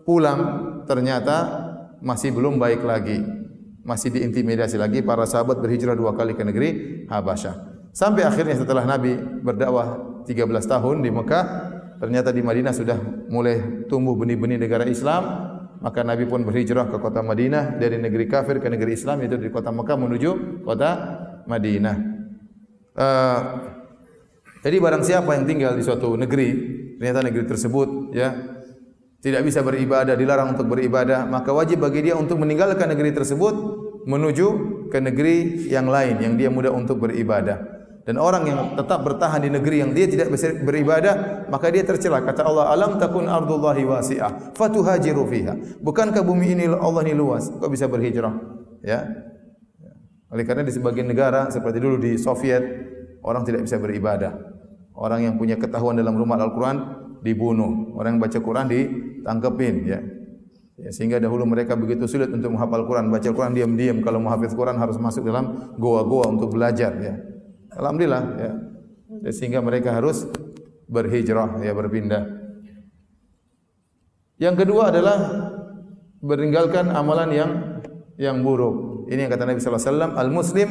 pulang. Ternyata masih belum baik lagi, masih diintimidasi lagi. Para sahabat berhijrah dua kali ke negeri Habasyah. Sampai akhirnya setelah Nabi berdakwah 13 tahun di Mekah, ternyata di Madinah sudah mulai tumbuh benih-benih negara Islam. Maka Nabi pun berhijrah ke kota Madinah, dari negeri kafir ke negeri Islam, yaitu dari kota Mekah menuju kota Madinah. Jadi barang siapa yang tinggal di suatu negeri, ternyata negeri tersebut ya tidak bisa beribadah, dilarang untuk beribadah, maka wajib bagi dia untuk meninggalkan negeri tersebut menuju ke negeri yang lain yang dia mudah untuk beribadah. Dan orang yang tetap bertahan di negeri yang dia tidak bisa beribadah, maka dia tercela. Kata Allah, alam takun ardullahi wasi'ah fatuhajiru fiha. Bukankah bumi ini Allah ini luas, kok bisa berhijrah? Ya. Oleh karena di sebagian negara seperti dulu di Soviet, orang tidak bisa beribadah. Orang yang punya ketahuan dalam rumah Al-Quran dibunuh. Orang yang baca Quran ditangkepin. Ya. Ya, sehingga dahulu mereka begitu sulit untuk menghafal Quran. Baca Quran diam-diam. Kalau mau hafaz Quran harus masuk dalam goa-goa untuk belajar. Ya. Alhamdulillah. Ya. Sehingga mereka harus berhijrah, ya, berpindah. Yang kedua adalah meninggalkan amalan yang buruk. Ini yang kata Nabi sallallahu alaihi wasallam, al-muslim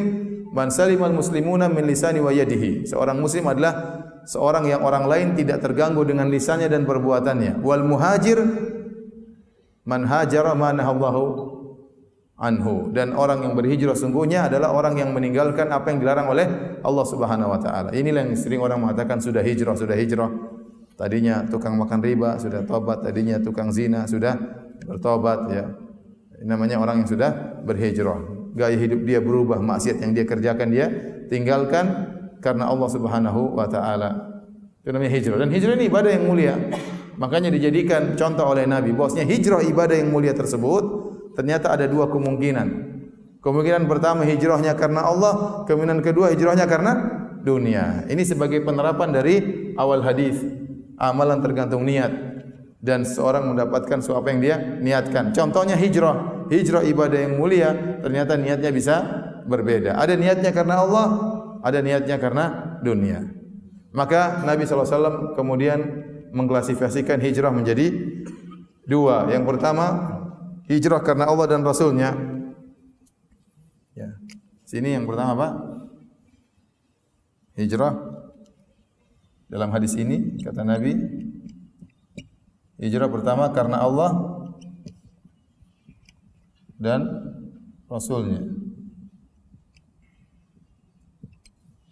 man salimal muslimuna min lisani wa yadihi. Seorang muslim adalah seorang yang orang lain tidak terganggu dengan lisannya dan perbuatannya. Wal muhajir man hajara ma nahallahu anhu. Dan orang yang berhijrah sungguhnya adalah orang yang meninggalkan apa yang dilarang oleh Allah Subhanahu wa taala. Inilah yang sering orang mengatakan sudah hijrah, sudah hijrah. Tadinya tukang makan riba, sudah tobat. Tadinya tukang zina, sudah bertobat, ya. Ini namanya orang yang sudah berhijrah. Gaya hidup dia berubah, maksiat yang dia kerjakan dia tinggalkan karena Allah Subhanahu wa taala. Itu namanya hijrah. Dan hijrah ini ibadah yang mulia. Makanya dijadikan contoh oleh Nabi bahwasanya hijrah ibadah yang mulia tersebut ternyata ada dua kemungkinan. Kemungkinan pertama hijrahnya karena Allah, kemungkinan kedua hijrahnya karena dunia. Ini sebagai penerapan dari awal hadis. Amalan tergantung niat. Dan seorang mendapatkan sesuatu yang dia niatkan. Contohnya hijrah. Hijrah ibadah yang mulia, ternyata niatnya bisa berbeda. Ada niatnya karena Allah, ada niatnya karena dunia. Maka Nabi SAW kemudian mengklasifikasikan hijrah menjadi dua. Yang pertama, hijrah karena Allah dan Rasulnya. Ya. Sini yang pertama apa? Hijrah. Dalam hadis ini, kata Nabi, hijrah pertama karena Allah dan Rasulnya.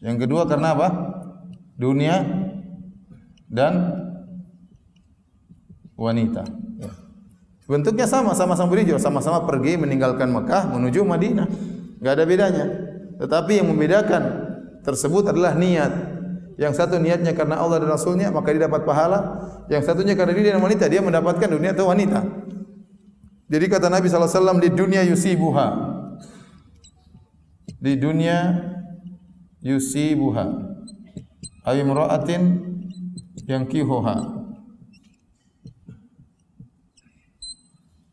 Yang kedua karena apa? Dunia dan wanita. Ya. Bentuknya sama-sama berhijrah, sama-sama pergi meninggalkan Mekah menuju Madinah. Enggak ada bedanya. Tetapi yang membedakan tersebut adalah niat. Yang satu niatnya karena Allah dan Rasulnya, maka dia dapat pahala. Yang satunya karena dunia dan wanita, dia mendapatkan dunia atau wanita. Jadi kata Nabi SAW, di dunia yusibuha. Di dunia yusibuha. Ay imra'atin yankihuha.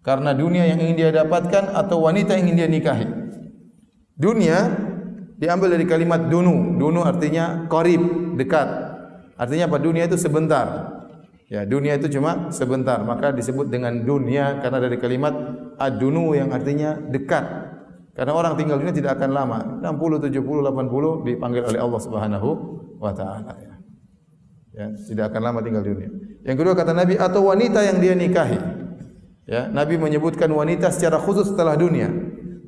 Karena dunia yang ingin dia dapatkan atau wanita yang ingin dia nikahi. Dunia diambil dari kalimat dunu. Dunu artinya qarib, dekat. Artinya apa? Dunia itu sebentar. Ya, dunia itu cuma sebentar, maka disebut dengan dunia karena dari kalimat ad-dunu yang artinya dekat. Karena orang tinggal dunia tidak akan lama. 60, 70, 80 dipanggil oleh Allah Subhanahu wa taala, ya. Ya, tidak akan lama tinggal dunia. Yang kedua kata Nabi, atau wanita yang dia nikahi. Ya, Nabi menyebutkan wanita secara khusus setelah dunia.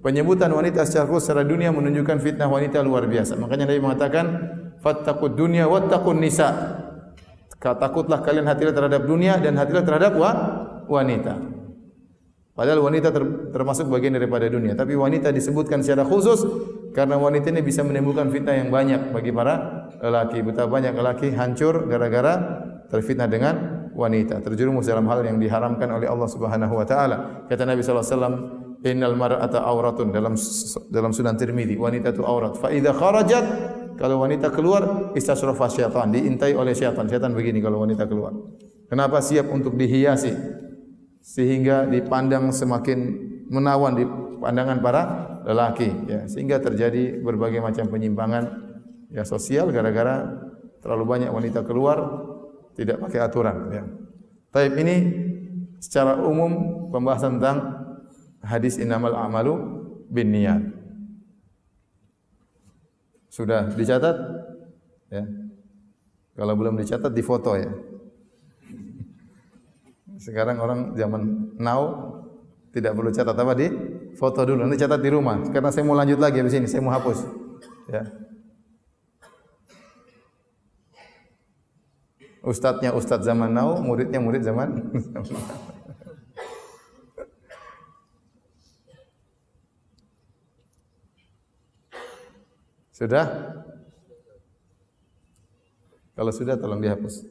Penyebutan wanita secara khusus secara dunia menunjukkan fitnah wanita luar biasa. Makanya Nabi mengatakan, fattaqud dunya wattaqun nisa. Takutlah kalian hati-hati terhadap dunia dan hati-hati terhadap wanita. Padahal wanita termasuk bagian daripada dunia, tapi wanita disebutkan secara khusus karena wanita ini bisa menimbulkan fitnah yang banyak bagi para lelaki. Betapa banyak lelaki hancur gara-gara terfitnah dengan wanita, terjerumus dalam hal yang diharamkan oleh Allah Subhanahu wa taala. Kata Nabi sallallahu alaihi wasallam, innal mar'ata auratun, dalam Sunan Tirmizi, wanita itu aurat. Fa idza kharajat, kalau wanita keluar, istasrafa syaitan, diintai oleh syaitan. Syaitan begini kalau wanita keluar. Kenapa? Siap untuk dihiasi sehingga dipandang semakin menawan di pandangan para lelaki, ya. Sehingga terjadi berbagai macam penyimpangan, ya, sosial gara-gara terlalu banyak wanita keluar tidak pakai aturan, ya. Taib, ini secara umum pembahasan tentang hadis innamal a'malu binniyat. Sudah dicatat? Ya. Kalau belum dicatat, difoto, ya. Sekarang orang zaman now tidak perlu catat apa, di foto dulu, nanti catat di rumah. Karena saya mau lanjut lagi di sini, saya mau hapus. Ya. Ustadznya ustadz zaman now, muridnya murid zaman. Sudah? Kalau sudah tolong dihapus.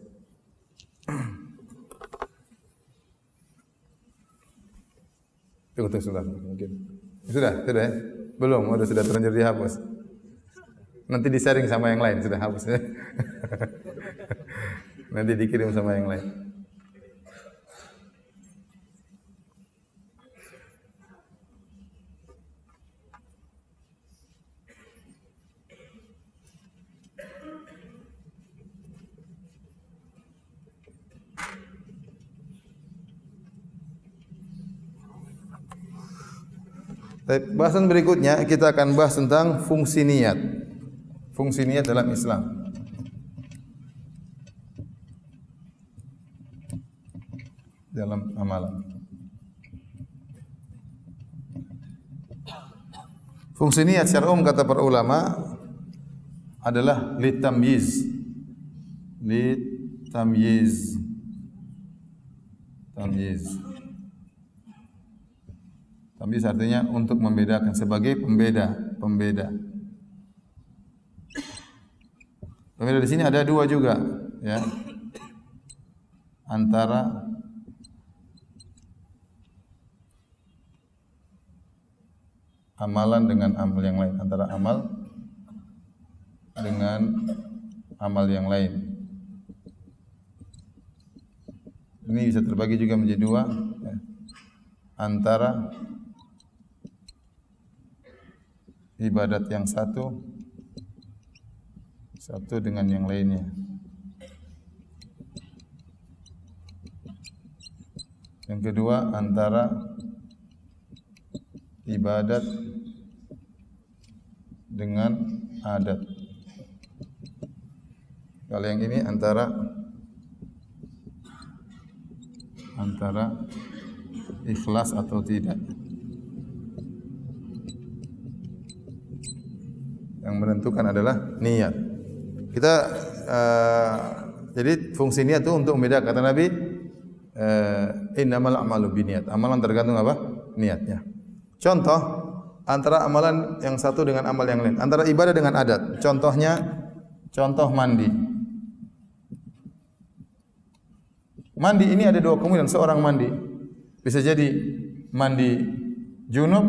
Tunggu sebentar mungkin. Sudah ya? Belum, sudah terlanjur dihapus. Nanti di-sharing sama yang lain, sudah hapus ya. Nanti dikirim sama yang lain. Bahasan berikutnya kita akan bahas tentang fungsi niat. Fungsi niat dalam Islam. Dalam amalan. Fungsi niat secara umum kata para ulama adalah litamyiz. Litamyiz. Tamyiz artinya untuk membedakan, sebagai pembeda. Pembeda di sini ada dua juga, ya. Antara amalan dengan amal yang lain, antara amal dengan amal yang lain. Ini bisa terbagi juga menjadi dua, ya. Antara ibadat yang satu dengan yang lainnya. Yang kedua antara ibadat dengan adat. Kalau yang ini antara ikhlas atau tidak. Yang menentukan adalah niat. Kita jadi fungsi niat itu untuk membedakan. Kata Nabi, innamal a'malu binniyat. Amalan tergantung apa? Niatnya. Contoh antara amalan yang satu dengan amal yang lain, antara ibadah dengan adat. Contoh mandi. Mandi ini ada dua kemungkinan. Seorang mandi bisa jadi mandi junub,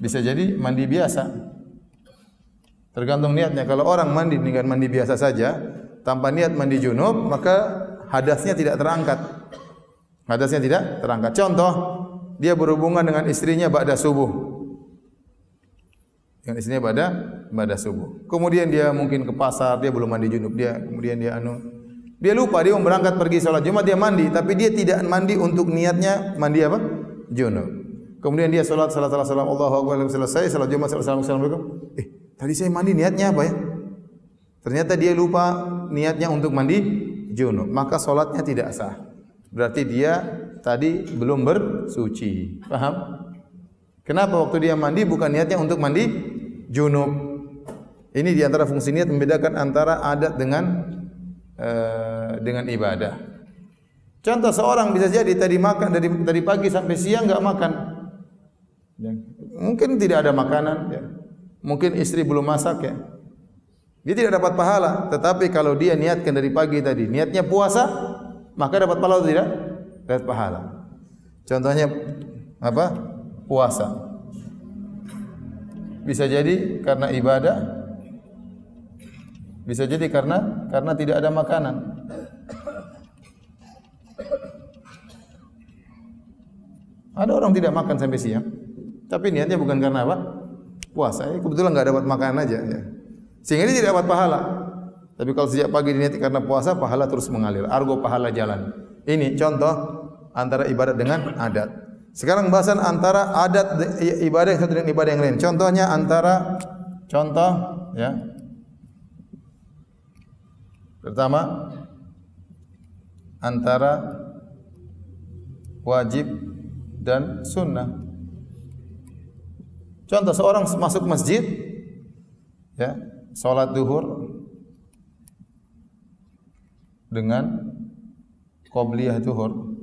bisa jadi mandi biasa. Tergantung niatnya. Kalau orang mandi dengan mandi biasa saja, tanpa niat mandi junub, maka hadasnya tidak terangkat. Contoh, dia berhubungan dengan istrinya ba'da subuh. Dengan istrinya ba'da subuh. Kemudian dia mungkin ke pasar, dia belum mandi junub. Dia lupa, dia mau berangkat pergi salat Jumat, dia mandi, tapi dia tidak mandi untuk niatnya mandi apa? Junub. Kemudian dia salat Allahu Akbar, selesai salat Jumat, Assalamualaikum. Tadi saya mandi, niatnya apa ya? Ternyata dia lupa niatnya untuk mandi junub, maka solatnya tidak sah. Berarti dia tadi belum bersuci. Paham? Kenapa waktu dia mandi bukan niatnya untuk mandi junub? Ini di antara fungsi niat membedakan antara adat dengan ibadah. Contoh, seorang bisa jadi tadi makan dari pagi sampai siang enggak makan. Mungkin tidak ada makanan, ya. Mungkin istri belum masak, ya. Dia tidak dapat pahala. Tetapi kalau dia niatkan dari pagi tadi, niatnya puasa, maka dapat pahala atau tidak? Dapat pahala. Contohnya apa? Puasa. Bisa jadi karena ibadah, bisa jadi karena tidak ada makanan. Ada orang tidak makan sampai siang, tapi niatnya bukan karena apa? Puasa. Kebetulan nggak dapat makanan aja, ya. Sehingga dia tidak dapat pahala. Tapi kalau sejak pagi diniati karena puasa, pahala terus mengalir. Argo pahala jalan. Ini contoh antara ibadat dengan adat. Sekarang bahasan antara adat ibadah yang satu dengan ibadah yang lain. Contohnya ya. Pertama, antara wajib dan sunnah. Contoh, seorang masuk masjid, ya, salat duhur dengan qobliyah duhur.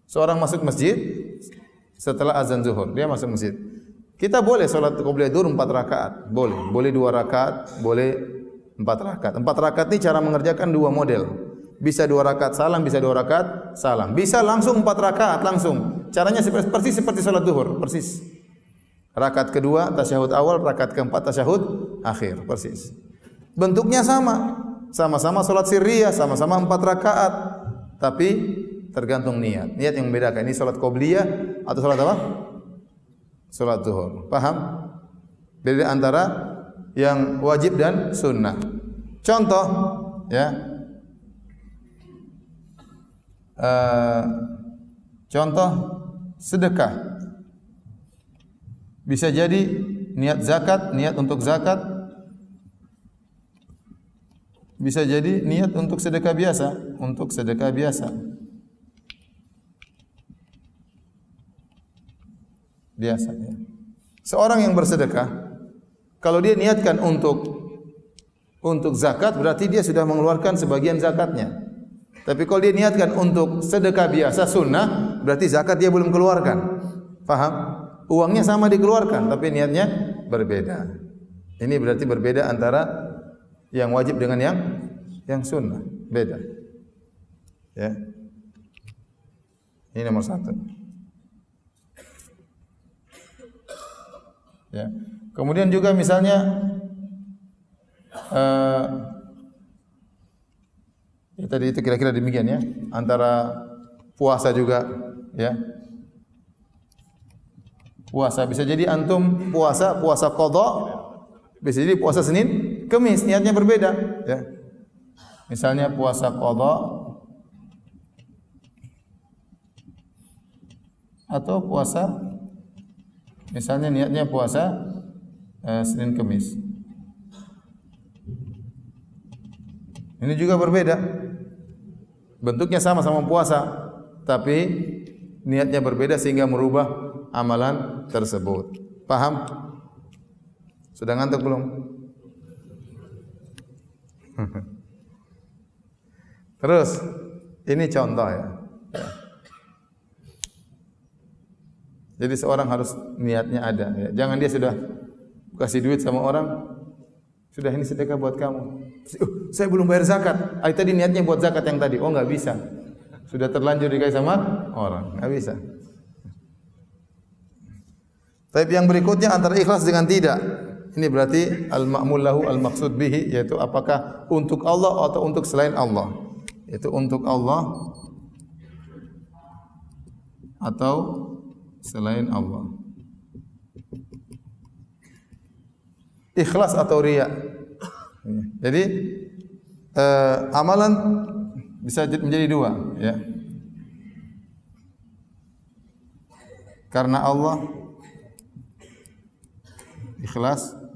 Seorang masuk masjid setelah azan zuhur, dia masuk masjid. Kita boleh salat qobliyah zuhur 4 rakaat, boleh. Boleh 2 rakaat, boleh 4 rakaat. 4 rakaat ini cara mengerjakan 2 model. Bisa 2 rakaat salam, bisa 2 rakaat salam. Bisa langsung 4 rakaat langsung. Caranya persis seperti salat zuhur, persis. Rakaat kedua tasyahud awal, rakaat keempat tasyahud akhir, persis. Bentuknya sama. Sama-sama salat sirriyah, sama-sama 4 rakaat. Tapi tergantung niat. Niat yang membedakan. Ini salat qobliyah atau salat apa? Salat zuhur. Paham? Beda antara yang wajib dan sunnah. Contoh, ya. Contoh sedekah. Bisa jadi niat zakat, niat untuk zakat. Bisa jadi niat untuk sedekah biasa, untuk sedekah biasa. Biasa ya. Seorang yang bersedekah, kalau dia niatkan untuk zakat, berarti dia sudah mengeluarkan sebagian zakatnya. Tapi kalau dia niatkan untuk sedekah biasa sunnah, berarti zakat dia belum keluarkan. Paham? Uangnya sama dikeluarkan, tapi niatnya berbeda. Ini berarti berbeda antara yang wajib dengan yang sunnah. Beda. Ya. Ini nomor 1. Ya. Kemudian juga misalnya ya, tadi itu kira-kira demikian ya. Antara puasa juga ya. Puasa bisa jadi antum puasa qadha, bisa jadi puasa Senin, Kamis, niatnya berbeda ya. Misalnya puasa qadha atau puasa misalnya niatnya puasa Senin Kamis. Ini juga berbeda. Bentuknya sama-sama puasa, tapi niatnya berbeda sehingga merubah amalan tersebut. Paham? Sudah ngantuk belum? Terus, ini contoh ya. Jadi seorang harus niatnya ada. Ya. Jangan dia sudah kasih duit sama orang, sudah ini sedekah buat kamu. Saya belum bayar zakat. Tadi niatnya buat zakat yang tadi. Oh, enggak bisa. Sudah terlanjur dikasih sama orang, enggak bisa. Tapi yang berikutnya antara ikhlas dengan tidak. Ini berarti al-ma'mul lahu al-maqsud bihi, yaitu apakah untuk Allah atau untuk selain Allah. Itu untuk Allah atau selain Allah. Ikhlas atau riya. Jadi amalan bisa menjadi 2 ya. Karena Allah ikhlas.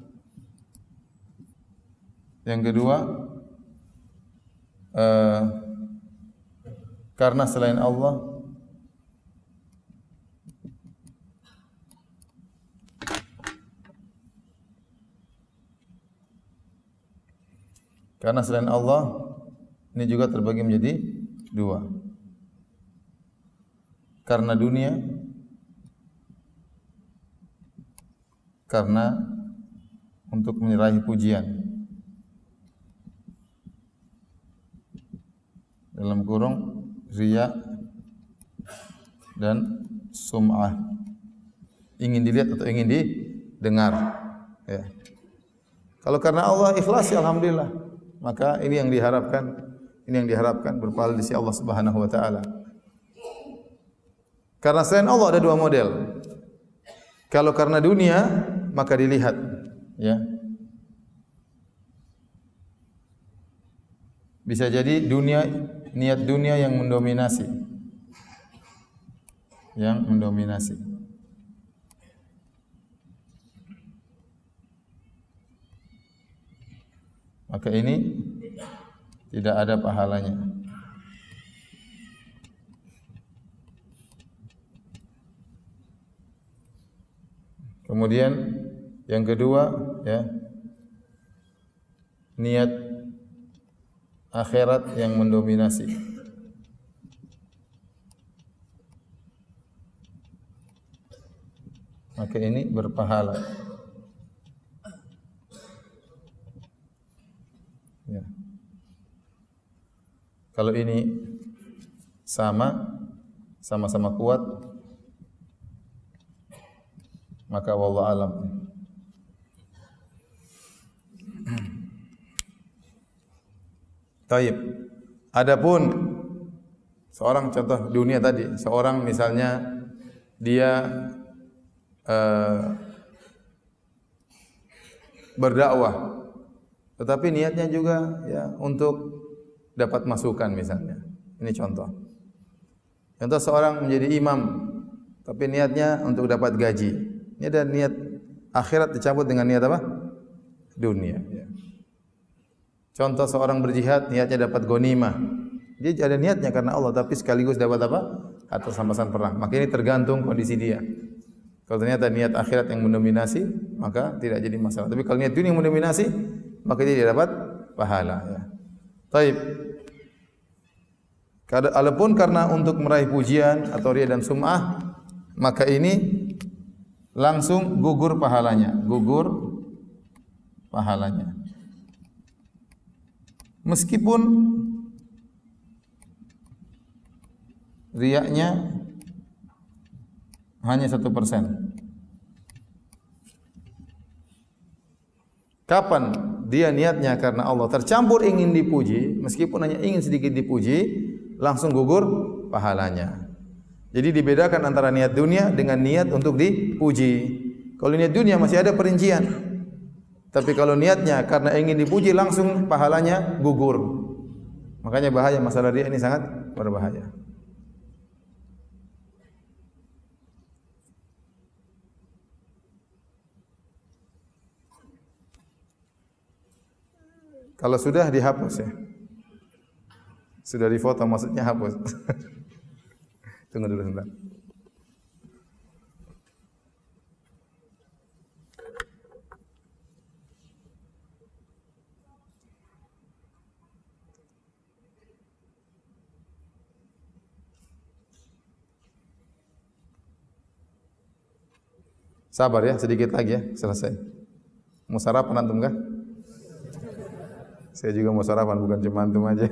Yang kedua karena selain Allah ini juga terbagi menjadi 2. Karena dunia, karena untuk menyerahi pujian. Dalam kurung riya dan sum'ah. Ingin dilihat atau ingin didengar. Ya. Kalau karena Allah ikhlas, ya alhamdulillah. Maka ini yang diharapkan berpahala di sisi Allah Subhanahu wa taala. Karena selain Allah ada 2 model. Kalau karena dunia maka dilihat, ya. Bisa jadi niat dunia yang mendominasi. Maka ini tidak ada pahalanya. Kemudian yang kedua ya, niat akhirat yang mendominasi. maka ini berpahala. Ya. Kalau ini sama-sama kuat, maka wallahu alam. Taib. Adapun seorang contoh dunia tadi, seorang misalnya dia berdakwah, tetapi niatnya juga ya untuk dapat masukan misalnya. Ini contoh. Contoh seorang menjadi imam, tapi niatnya untuk dapat gaji. Ini ada niat akhirat dicampur dengan niat apa? Dunia. Ya. Contoh seorang berjihad, niatnya dapat ghanimah. Dia ada niatnya karena Allah, tapi sekaligus dapat apa? Atas rampasan perang. Maka ini tergantung kondisi dia. Kalau ternyata niat akhirat yang mendominasi, maka tidak jadi masalah. Tapi kalau niat dunia yang mendominasi, maka dia tidak dapat pahala. Ya. Taib. Adapun karena untuk meraih pujian atau riya dan sum'ah, maka ini langsung gugur pahalanya. Gugur pahalanya. Meskipun riyaknya hanya 1%. Kapan dia niatnya karena Allah tercampur ingin dipuji, meskipun hanya ingin sedikit dipuji, langsung gugur pahalanya. Jadi dibedakan antara niat dunia dengan niat untuk dipuji. Kalau niat dunia masih ada perincian. Tapi kalau niatnya karena ingin dipuji, langsung pahalanya gugur. Makanya bahaya, masalah riya ini sangat berbahaya. Kalau sudah dihapus ya. Sudah difoto maksudnya hapus. Tunggu dulu sebentar. Sabar ya, sedikit lagi ya, selesai. Mau sarapan antum kah? Saya juga mau sarapan, bukan cuma antum aja.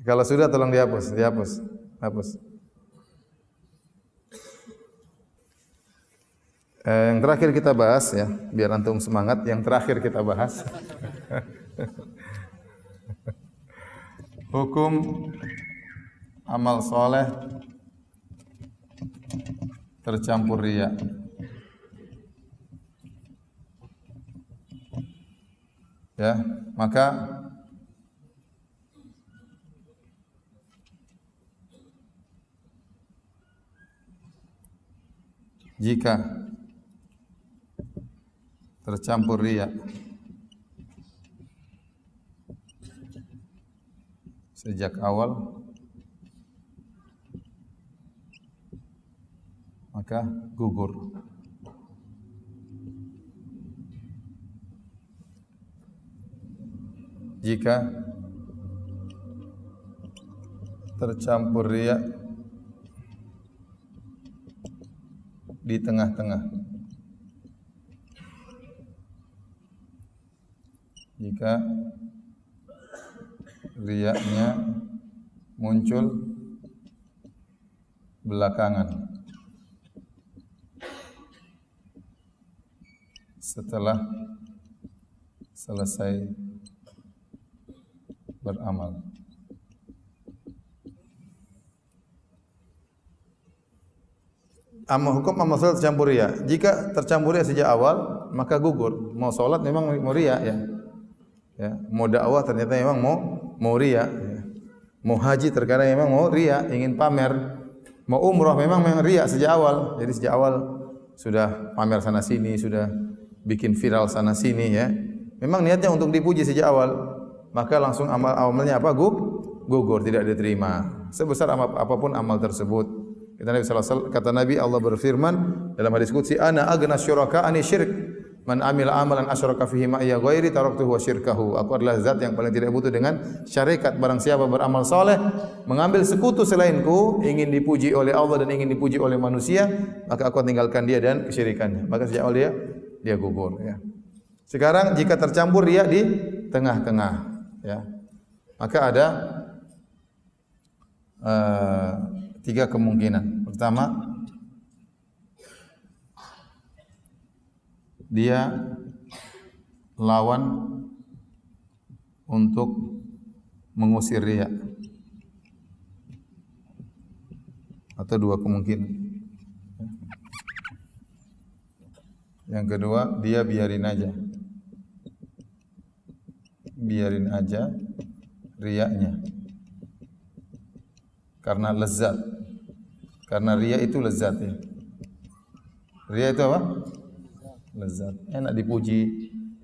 Kalau sudah tolong dihapus, hapus. Yang terakhir kita bahas ya, biar antum semangat. Yang terakhir kita bahas hukum amal soleh tercampur riya. Ya, maka jika tercampur riya sejak awal, maka gugur. Jika tercampur riya di tengah-tengah, jika riyanya muncul belakangan setelah selesai beramal. Hukum amal salat tercampur riya. Jika tercampur riya sejak awal, maka gugur. Mau salat memang mau riya ya. Ya, mau dakwah ternyata memang mau riya. Ya. Mau haji terkadang memang mau riya, ingin pamer. Mau umrah memang riya sejak awal. Jadi sejak awal sudah pamer sana sini, sudah bikin viral sana sini ya. Memang niatnya untuk dipuji sejak awal, maka langsung amalnya apa? Gugur, tidak diterima. Sebesar apapun amal tersebut. Kata Nabi sallallahu alaihi wasallam, kata Nabi, Allah berfirman dalam hadis qudsi, "Ana aghna syuraka ani syirik." Man amila amalan asyraka fihi ma'iya ghairi taraktuhu wa syirkahu. Aku adalah zat yang paling tidak butuh dengan syarikat. Barang siapa beramal saleh mengambil sekutu selainku, ingin dipuji oleh Allah dan ingin dipuji oleh manusia, maka aku tinggalkan dia dan kesyirikannya. Maka sejak awal dia gugur ya. Sekarang jika tercampur riya di tengah-tengah ya. Maka ada tiga kemungkinan. Pertama, dia lawan untuk mengusir riya. Atau dua kemungkinan. Yang kedua, dia biarin aja. Biarin aja riyanya. Karena lezat. Karena riya itu lezat ya. Riya itu apa? Lezat. Enak dipuji,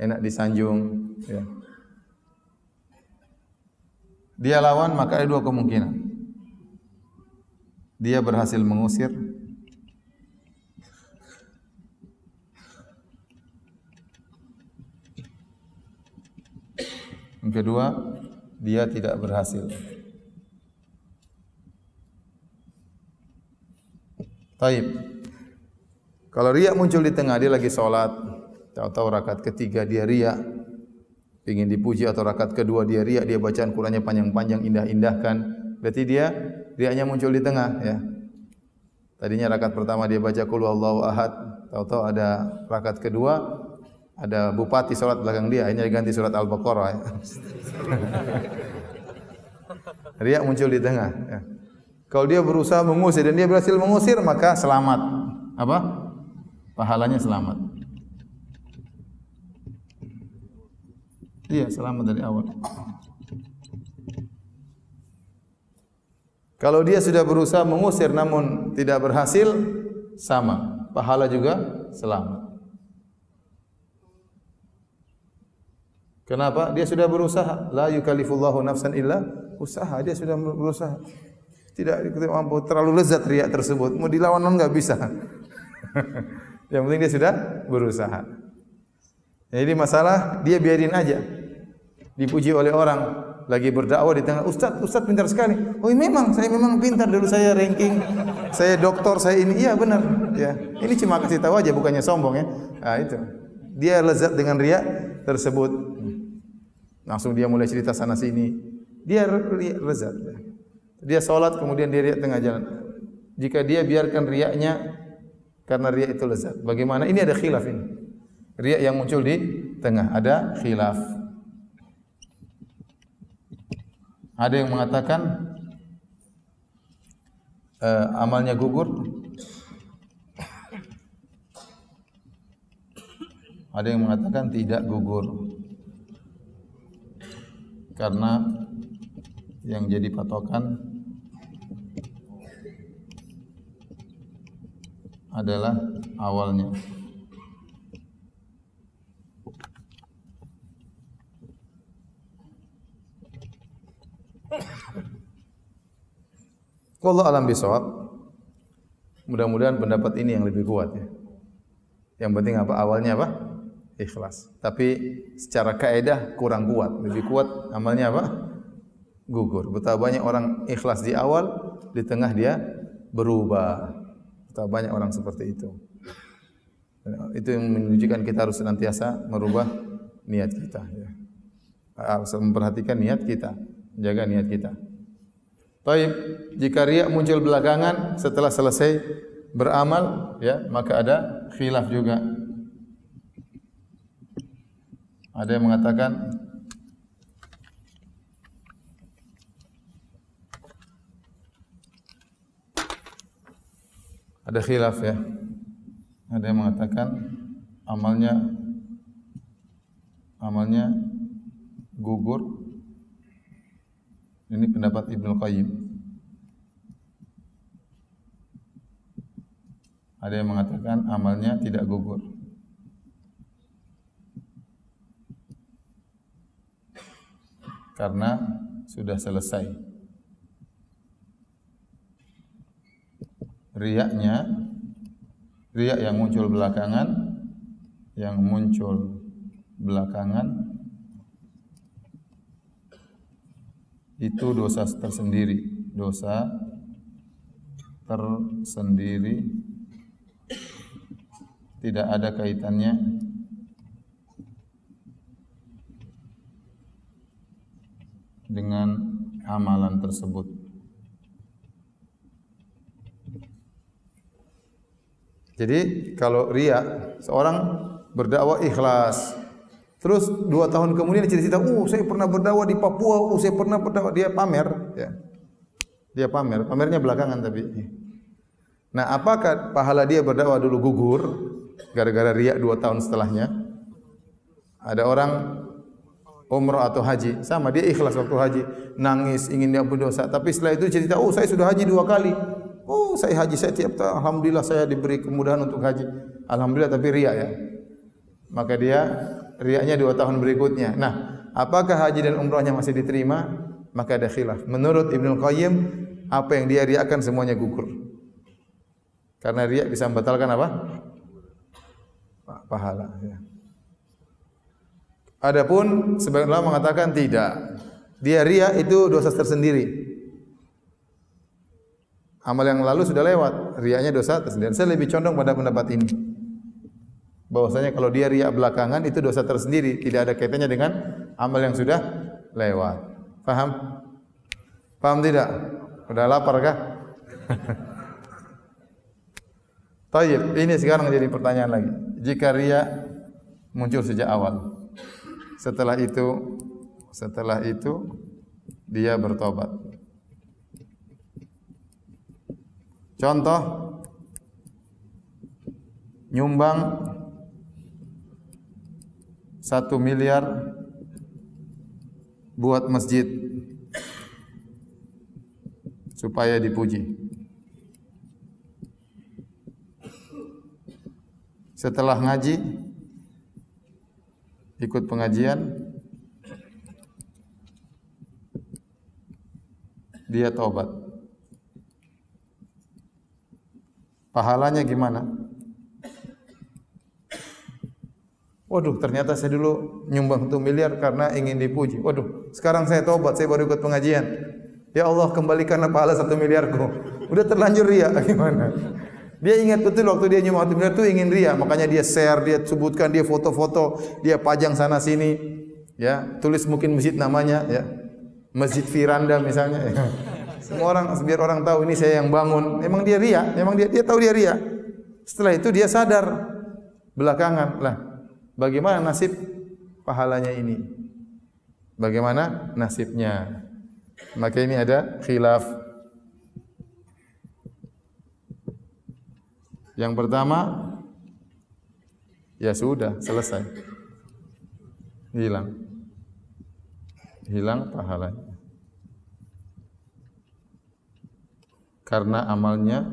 enak disanjung ya. Dia lawan, maka ada dua kemungkinan. Dia berhasil mengusir, yang kedua, dia tidak berhasil. Taib. Kalau riya muncul di tengah, dia lagi sholat, tahu-tahu rakaat ketiga dia riya, ingin dipuji, atau rakaat kedua dia riya, dia bacaan Qur'annya panjang-panjang, indah-indahkan, berarti dia riyanya muncul di tengah ya. Tadinya rakaat pertama dia baca qul huwallahu ahad, tahu-tahu ada rakaat kedua ada bupati sholat belakang dia, akhirnya diganti surat Al-Baqarah ya. Riya muncul di tengah ya. Kalau dia berusaha mengusir dan dia berhasil mengusir, maka selamat. Apa? Pahalanya selamat. Iya, selamat dari awal. Kalau dia sudah berusaha mengusir namun tidak berhasil, sama, pahala juga selamat. Kenapa? Dia sudah berusaha. La yukallifullahu nafsan illa usaha. Dia sudah berusaha. Tidak mampu, terlalu lezat riya tersebut. Mau dilawan enggak bisa. Yang penting dia sudah berusaha. Jadi masalah dia biarin aja. Dipuji oleh orang, lagi berdakwah di tengah, Ustaz pintar sekali. Oh memang, saya memang pintar, dulu saya ranking, saya doktor, saya ini. Iya benar ya. Ini cuma kasih tahu aja, bukannya sombong ya. Nah itu. Dia lezat dengan riya tersebut. Langsung dia mulai cerita sana sini. Dia lezat. Dia salat kemudian dia riya tengah jalan. Jika dia biarkan riyanya karena riya itu lezat. Bagaimana? Ini ada khilaf ini. Riya yang muncul di tengah ada khilaf. Ada yang mengatakan amalnya gugur. Ada yang mengatakan tidak gugur. Karena yang jadi patokan adalah awalnya. Wallahu a'lam bishawab. Mudah-mudahan pendapat ini yang lebih kuat ya. Yang penting apa? Awalnya apa? Ikhlas. Tapi secara kaidah kurang kuat. Lebih kuat amalnya apa? Gugur. Betapa banyak orang ikhlas di awal, di tengah dia berubah. Betapa banyak orang seperti itu. Itu yang menunjukkan kita harus senantiasa merubah niat kita ya. Harus memperhatikan niat kita, menjaga niat kita. Baik, jika riya muncul belakangan setelah selesai beramal ya, maka ada khilaf juga. Ada yang mengatakan ada khilaf ya. Ada yang mengatakan amalnya gugur. Ini pendapat Ibnu Qayyim. Ada yang mengatakan amalnya tidak gugur. Karena sudah selesai. Riya yang muncul belakangan yang muncul belakangan itu dosa tersendiri, dosa tersendiri, tidak ada kaitannya dengan amalan tersebut. Jadi kalau riya, seorang berdakwah ikhlas, terus 2 tahun kemudian cerita, saya pernah berdakwah di Papua, saya pernah berdakwah, dia pamer, ya. Dia pamernya belakangan tapi. Nah, apakah pahala dia berdakwah dulu gugur gara-gara riya 2 tahun setelahnya? Ada orang umrah atau haji, sama dia ikhlas waktu haji, nangis ingin diampuni dosa, tapi setelah itu cerita, saya sudah haji 2 kali. Saya haji, saya tiap tahun, alhamdulillah saya diberi kemudahan untuk haji. Alhamdulillah, tapi riya ya. Maka dia riyanya 2 tahun berikutnya. Nah, apakah haji dan umrahnya masih diterima? Maka ada khilaf. Menurut Ibnu Qayyim, apa yang dia riakan semuanya gugur. Karena riya bisa membatalkan apa? Pahala. Ya. Adapun sebagian ulama mengatakan tidak. Dia riya itu dosa tersendiri. Amal yang lalu sudah lewat, riyanya dosa tersendiri. Saya lebih condong pada pendapat ini. Bahwasanya kalau dia riya belakangan itu dosa tersendiri, tidak ada kaitannya dengan amal yang sudah lewat. Paham? Paham tidak? Sudah lapar kah? Tayyib, ini sekarang jadi pertanyaan lagi. Jika riya muncul sejak awal, setelah itu dia bertobat. Contoh, nyumbang 1 miliar buat masjid supaya dipuji. Setelah ngaji, ikut pengajian, dia taubat. Pahalanya gimana? Waduh, ternyata saya dulu nyumbang 1 miliar karena ingin dipuji. Waduh, sekarang saya taubat, saya baru ikut pengajian. Ya Allah, kembalikanlah pahala 1 miliarku. Udah terlanjur riya, gimana? Dia ingat betul waktu dia nyumbang 1 miliar itu ingin riya, makanya dia share, dia sebutkan, dia foto-foto, dia pajang sana sini, ya, tulis mungkin masjid namanya, ya, Masjid Firanda misalnya. Ya. Semua orang biar orang tahu ini saya yang bangun. Memang dia riya, memang dia tahu dia riya. Setelah itu dia sadar belakangan, lah, bagaimana nasib pahalanya ini? Bagaimana nasibnya? Maka ini ada khilaf. Yang pertama, ya sudah, selesai. Hilang pahalanya. Karena amalnya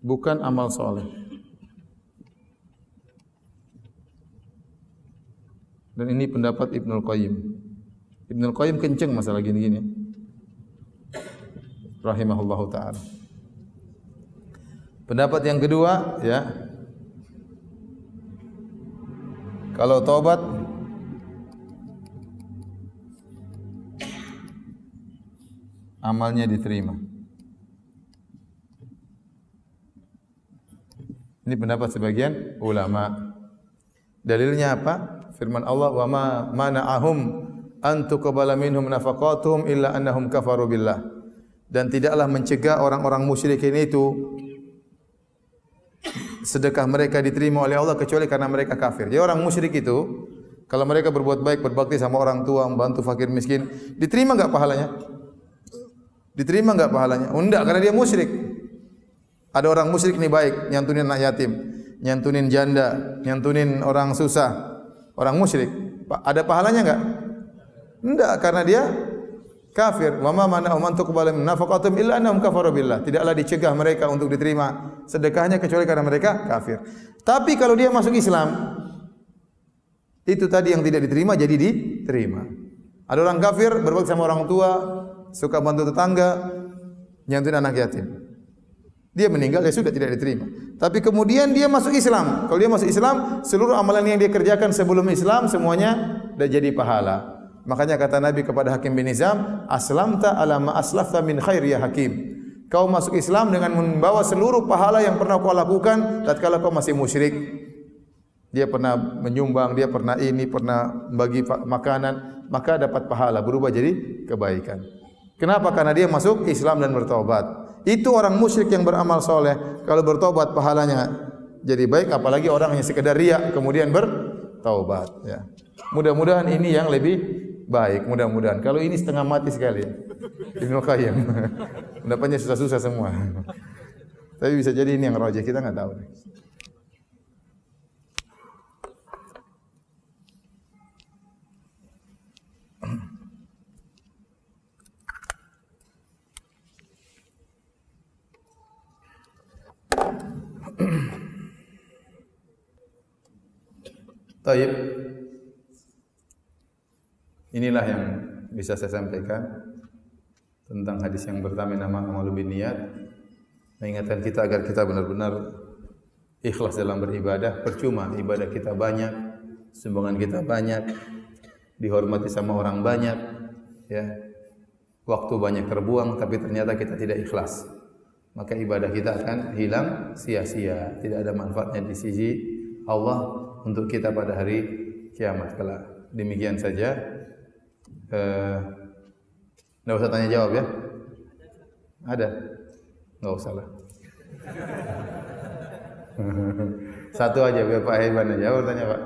bukan amal soleh. Dan ini pendapat Ibnul Qayyim. Ibnul Qayyim kenceng masalah gini-gini. Rahimahullahu ta'ala. Pendapat yang kedua, ya, kalau taubat amalnya diterima. Ini pendapat sebagian ulama. Dalilnya apa? Firman Allah, "Wa ma mana'ahum an tuqbala minhum nafaqatuhum illa annahum kafaru billah." Dan tidaklah mencegah orang-orang musyrikin itu sedekah mereka diterima oleh Allah kecuali karena mereka kafir. Jadi orang musyrik itu kalau mereka berbuat baik, berbakti sama orang tua, membantu fakir miskin, diterima enggak pahalanya? Diterima enggak pahalanya? Oh, enggak, karena dia musyrik. Ada orang musyrik nih baik, nyantunin anak yatim, nyantunin janda, nyantunin orang susah. Orang musyrik, ada pahalanya enggak? Enggak, karena dia kafir. Wa ma mana'ahum an tuqbala min nafaqatuhum illa annahum kafaru billah. Tidaklah dicegah mereka untuk diterima sedekahnya kecuali karena mereka kafir. Tapi kalau dia masuk Islam, itu tadi yang tidak diterima jadi diterima. Ada orang kafir berbakti sama orang tua, suka bantu tetangga, nyantuin anak yatim. Dia meninggal, ya sudah tidak diterima. Tapi kemudian dia masuk Islam. Kalau dia masuk Islam, seluruh amalan yang dia kerjakan sebelum Islam semuanya sudah jadi pahala. Makanya kata Nabi kepada Hakim bin Hizam, "Aslamta ala ma aslafta min khair ya Hakim." Kau masuk Islam dengan membawa seluruh pahala yang pernah kau lakukan tatkala kau masih musyrik. Dia pernah menyumbang, dia pernah ini, pernah bagi makanan, maka dapat pahala berubah jadi kebaikan. Kenapa? Karena dia masuk Islam dan bertobat. Itu orang musyrik yang beramal soleh. Kalau bertobat pahalanya jadi baik, apalagi orang yang sekedar riya kemudian bertaubat. Ya. Mudah-mudahan ini yang lebih baik. Mudah-mudahan. Kalau ini setengah mati sekali. Ibnu Qayyim. Pendapatnya susah-susah semua. Tapi bisa jadi ini yang rajih, kita nggak tahu. Taib. Inilah yang bisa saya sampaikan tentang hadis yang pertama, nama amal bin niat, mengingatkan kita agar kita benar-benar ikhlas dalam beribadah. Percuma ibadah kita banyak, sumbangan kita banyak, dihormati sama orang banyak, ya. Waktu banyak terbuang tapi ternyata kita tidak ikhlas. Maka ibadah kita akan hilang sia-sia, tidak ada manfaatnya di sisi Allah untuk kita pada hari kiamat kelak. Demikian saja. Nggak usah tanya jawab ya. Ada? Nggak usah lah. Satu aja biar Pak Heban aja. Tanya Pak.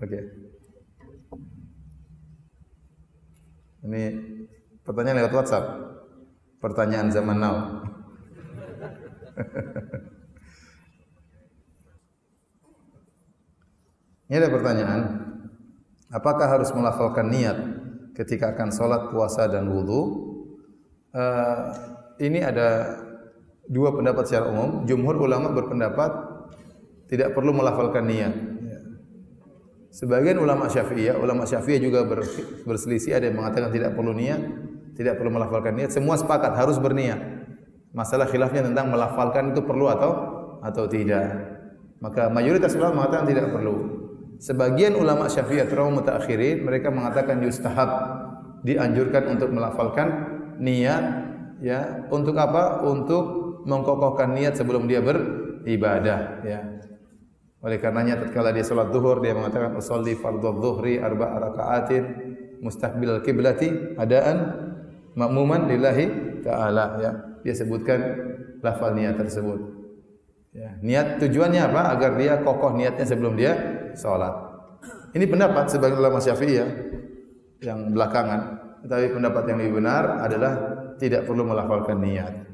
Oke. Ini pertanyaan lewat WhatsApp. Pertanyaan zaman now. Ini ada pertanyaan, apakah harus melafalkan niat ketika akan sholat, puasa dan wudu? Ini ada dua pendapat secara umum. Jumhur ulama berpendapat tidak perlu melafalkan niat. Sebagian ulama Syafi'iyah juga berselisih. Ada yang mengatakan tidak perlu niat, tidak perlu melafalkan niat. Semua sepakat harus berniat. Masalah khilafnya tentang melafalkan itu perlu atau tidak. Maka mayoritas ulama mengatakan tidak perlu. Sebagian ulama Syafi'iyah terutama mutaakhirin mereka mengatakan yustahab, dianjurkan untuk melafalkan niat, ya. Untuk apa? Untuk mengkokohkan niat sebelum dia beribadah, ya. Oleh karenanya tatkala dia salat zuhur dia mengatakan usolli fardhu dzuhri arba'a raka'atin mustaqbilal qiblati adaan ma'muman lillahi ta'ala, ya. Dia sebutkan lafal niat tersebut. Ya, niat tujuannya apa? Agar dia kokoh niatnya sebelum dia salat. Ini pendapat sebagian ulama Syafi'iyah yang belakangan. Tetapi pendapat yang lebih benar adalah tidak perlu melafalkan niat.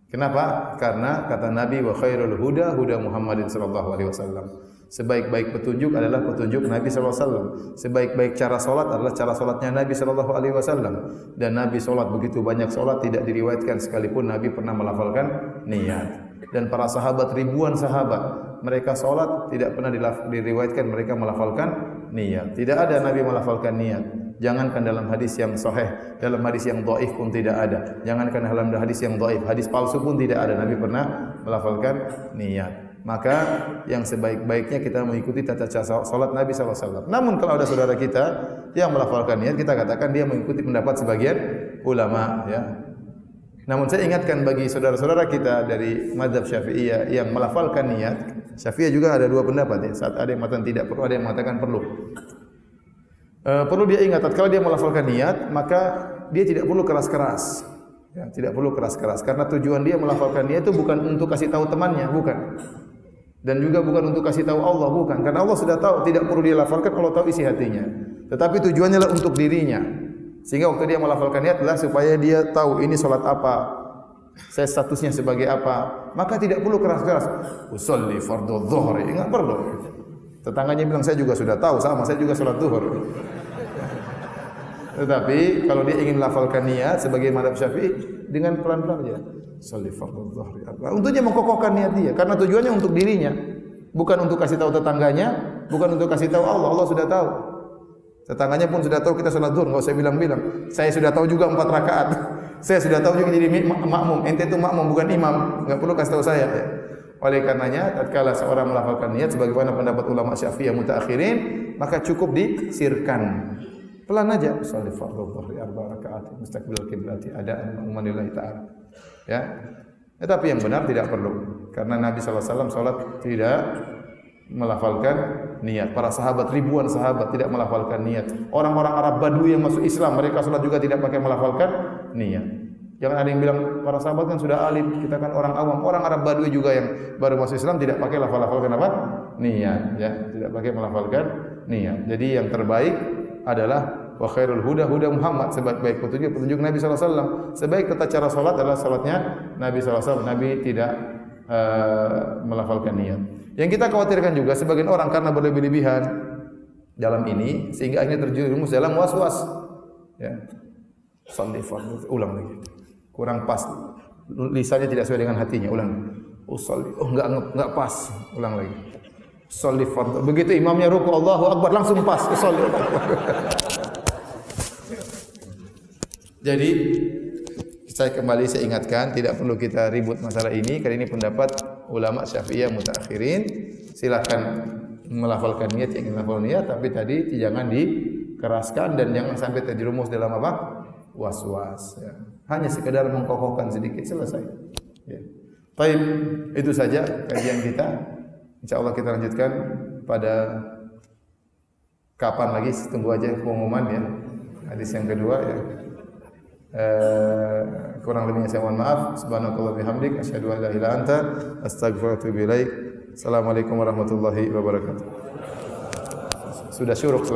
Kenapa? Karena kata Nabi wa khairul huda huda Muhammadin sallallahu alaihi wasallam. Sebaik-baik petunjuk adalah petunjuk Nabi sallallahu alaihi wasallam. Sebaik-baik cara salat adalah cara salatnya Nabi sallallahu alaihi wasallam. Dan Nabi salat begitu banyak salat tidak diriwayatkan sekalipun Nabi pernah melafalkan niat. Dan para sahabat, ribuan sahabat, mereka salat tidak pernah diriwayatkan mereka melafalkan niat. Tidak ada Nabi melafalkan niat. Jangankan dalam hadis yang sahih, dalam hadis yang dhaif pun tidak ada. Jangankan dalam hadis yang dhaif, hadis palsu pun tidak ada Nabi pernah melafalkan niat. Maka yang sebaik-baiknya kita mengikuti tata cara salat Nabi sallallahu alaihi wasallam. Namun kalau ada saudara kita yang melafalkan niat, kita katakan dia mengikuti pendapat sebagian ulama, ya. Namun saya ingatkan bagi saudara-saudara kita dari mazhab Syafi'iyah yang melafalkan niat, Syafi'iyah juga ada dua pendapat, ya. Saat ada yang mengatakan tidak perlu, ada yang mengatakan perlu. Perlu dia ingat, kalau dia melafalkan niat, maka dia tidak perlu keras-keras. Ya, tidak perlu keras-keras karena tujuan dia melafalkan niat itu bukan untuk kasih tahu temannya, bukan. Dan juga bukan untuk kasih tahu Allah, bukan. Karena Allah sudah tahu, tidak perlu dia lafalkan kalau tahu isi hatinya. Tetapi tujuannya adalah untuk dirinya. Sehingga waktu dia melafalkan niat adalah supaya dia tahu ini salat apa, saya statusnya sebagai apa. Maka tidak perlu keras-keras. Usolli fardhu dhuhri, enggak perlu. Tetangganya bilang saya juga sudah tahu, sama saya juga salat zuhur. Tetapi kalau dia ingin melafalkan niat sebagai mazhab Syafi'i dengan pelan-pelan aja. Usolli fardhu dhuhri. Untuknya mengkokohkan niat dia karena tujuannya untuk dirinya, bukan untuk kasih tahu tetangganya, bukan untuk kasih tahu Allah. Allah sudah tahu. Tetangganya pun sudah tahu kita salat zuhur, enggak usah bilang-bilang. Saya sudah tahu juga 4 rakaat. Saya sudah tahu juga jadi makmum. Ente itu makmum bukan imam. Enggak perlu kasih tahu saya. Ya. Oleh karenanya, tatkala seorang melafalkan niat sebagaimana pendapat ulama Syafi'iyah mutaakhirin, maka cukup disirkan. Pelan aja. Shalli fardhu dhuhri 4 rakaat mustaqbil qiblati adaan umanillahi ta'ala. Ya. Tetapi yang benar tidak perlu. Karena Nabi sallallahu alaihi wasallam salat tidak melafalkan niat. Para sahabat, ribuan sahabat tidak melafalkan niat. Orang-orang Arab Badui yang masuk Islam, mereka salat juga tidak pakai melafalkan niat. Jangan ada yang bilang para sahabat kan sudah alim, kita kan orang awam. Orang Arab Badui juga yang baru masuk Islam tidak pakai lafal-lafalkan apa? Niat, ya, tidak pakai melafalkan niat. Jadi yang terbaik adalah wa khairul huda huda Muhammad, sebaik-baik petunjuk Nabi sallallahu alaihi wasallam. Sebaik tata cara salat adalah salatnya Nabi sallallahu alaihi wasallam. Nabi tidak melafalkan niat. Yang kita khawatirkan juga sebagian orang karena berlebih-lebihan dalam ini sehingga akhirnya terjerumus dalam was-was. Ya. Shalli fardhu, ulang lagi. Kurang pas. Lisannya tidak sesuai dengan hatinya, ulang. Usolli, enggak pas, ulang lagi. Shalli fardhu. Begitu imamnya ruku Allahu Akbar langsung pas. Usolli. Jadi saya ingatkan tidak perlu kita ribut masalah ini karena ini pendapat ulama Syafi'iyah mutaakhirin. Silakan melafalkan niat yang ingin melafalkan niat, tapi tadi jangan dikeraskan dan jangan sampai terjerumus dalam apa? Was-was. Ya. Hanya sekedar mengkokohkan sedikit selesai. Ya. Baik, itu saja kajian kita. Insyaallah kita lanjutkan pada kapan lagi? Tunggu aja pengumuman ya. Hadis yang kedua ya. Kurang lebihnya saya mohon maaf. Subhanakallah bihamdik asyhadu an la ilaha illa anta astaghfiruka wa atubu ilaik. Assalamualaikum warahmatullahi wabarakatuh. Sudah syuruk.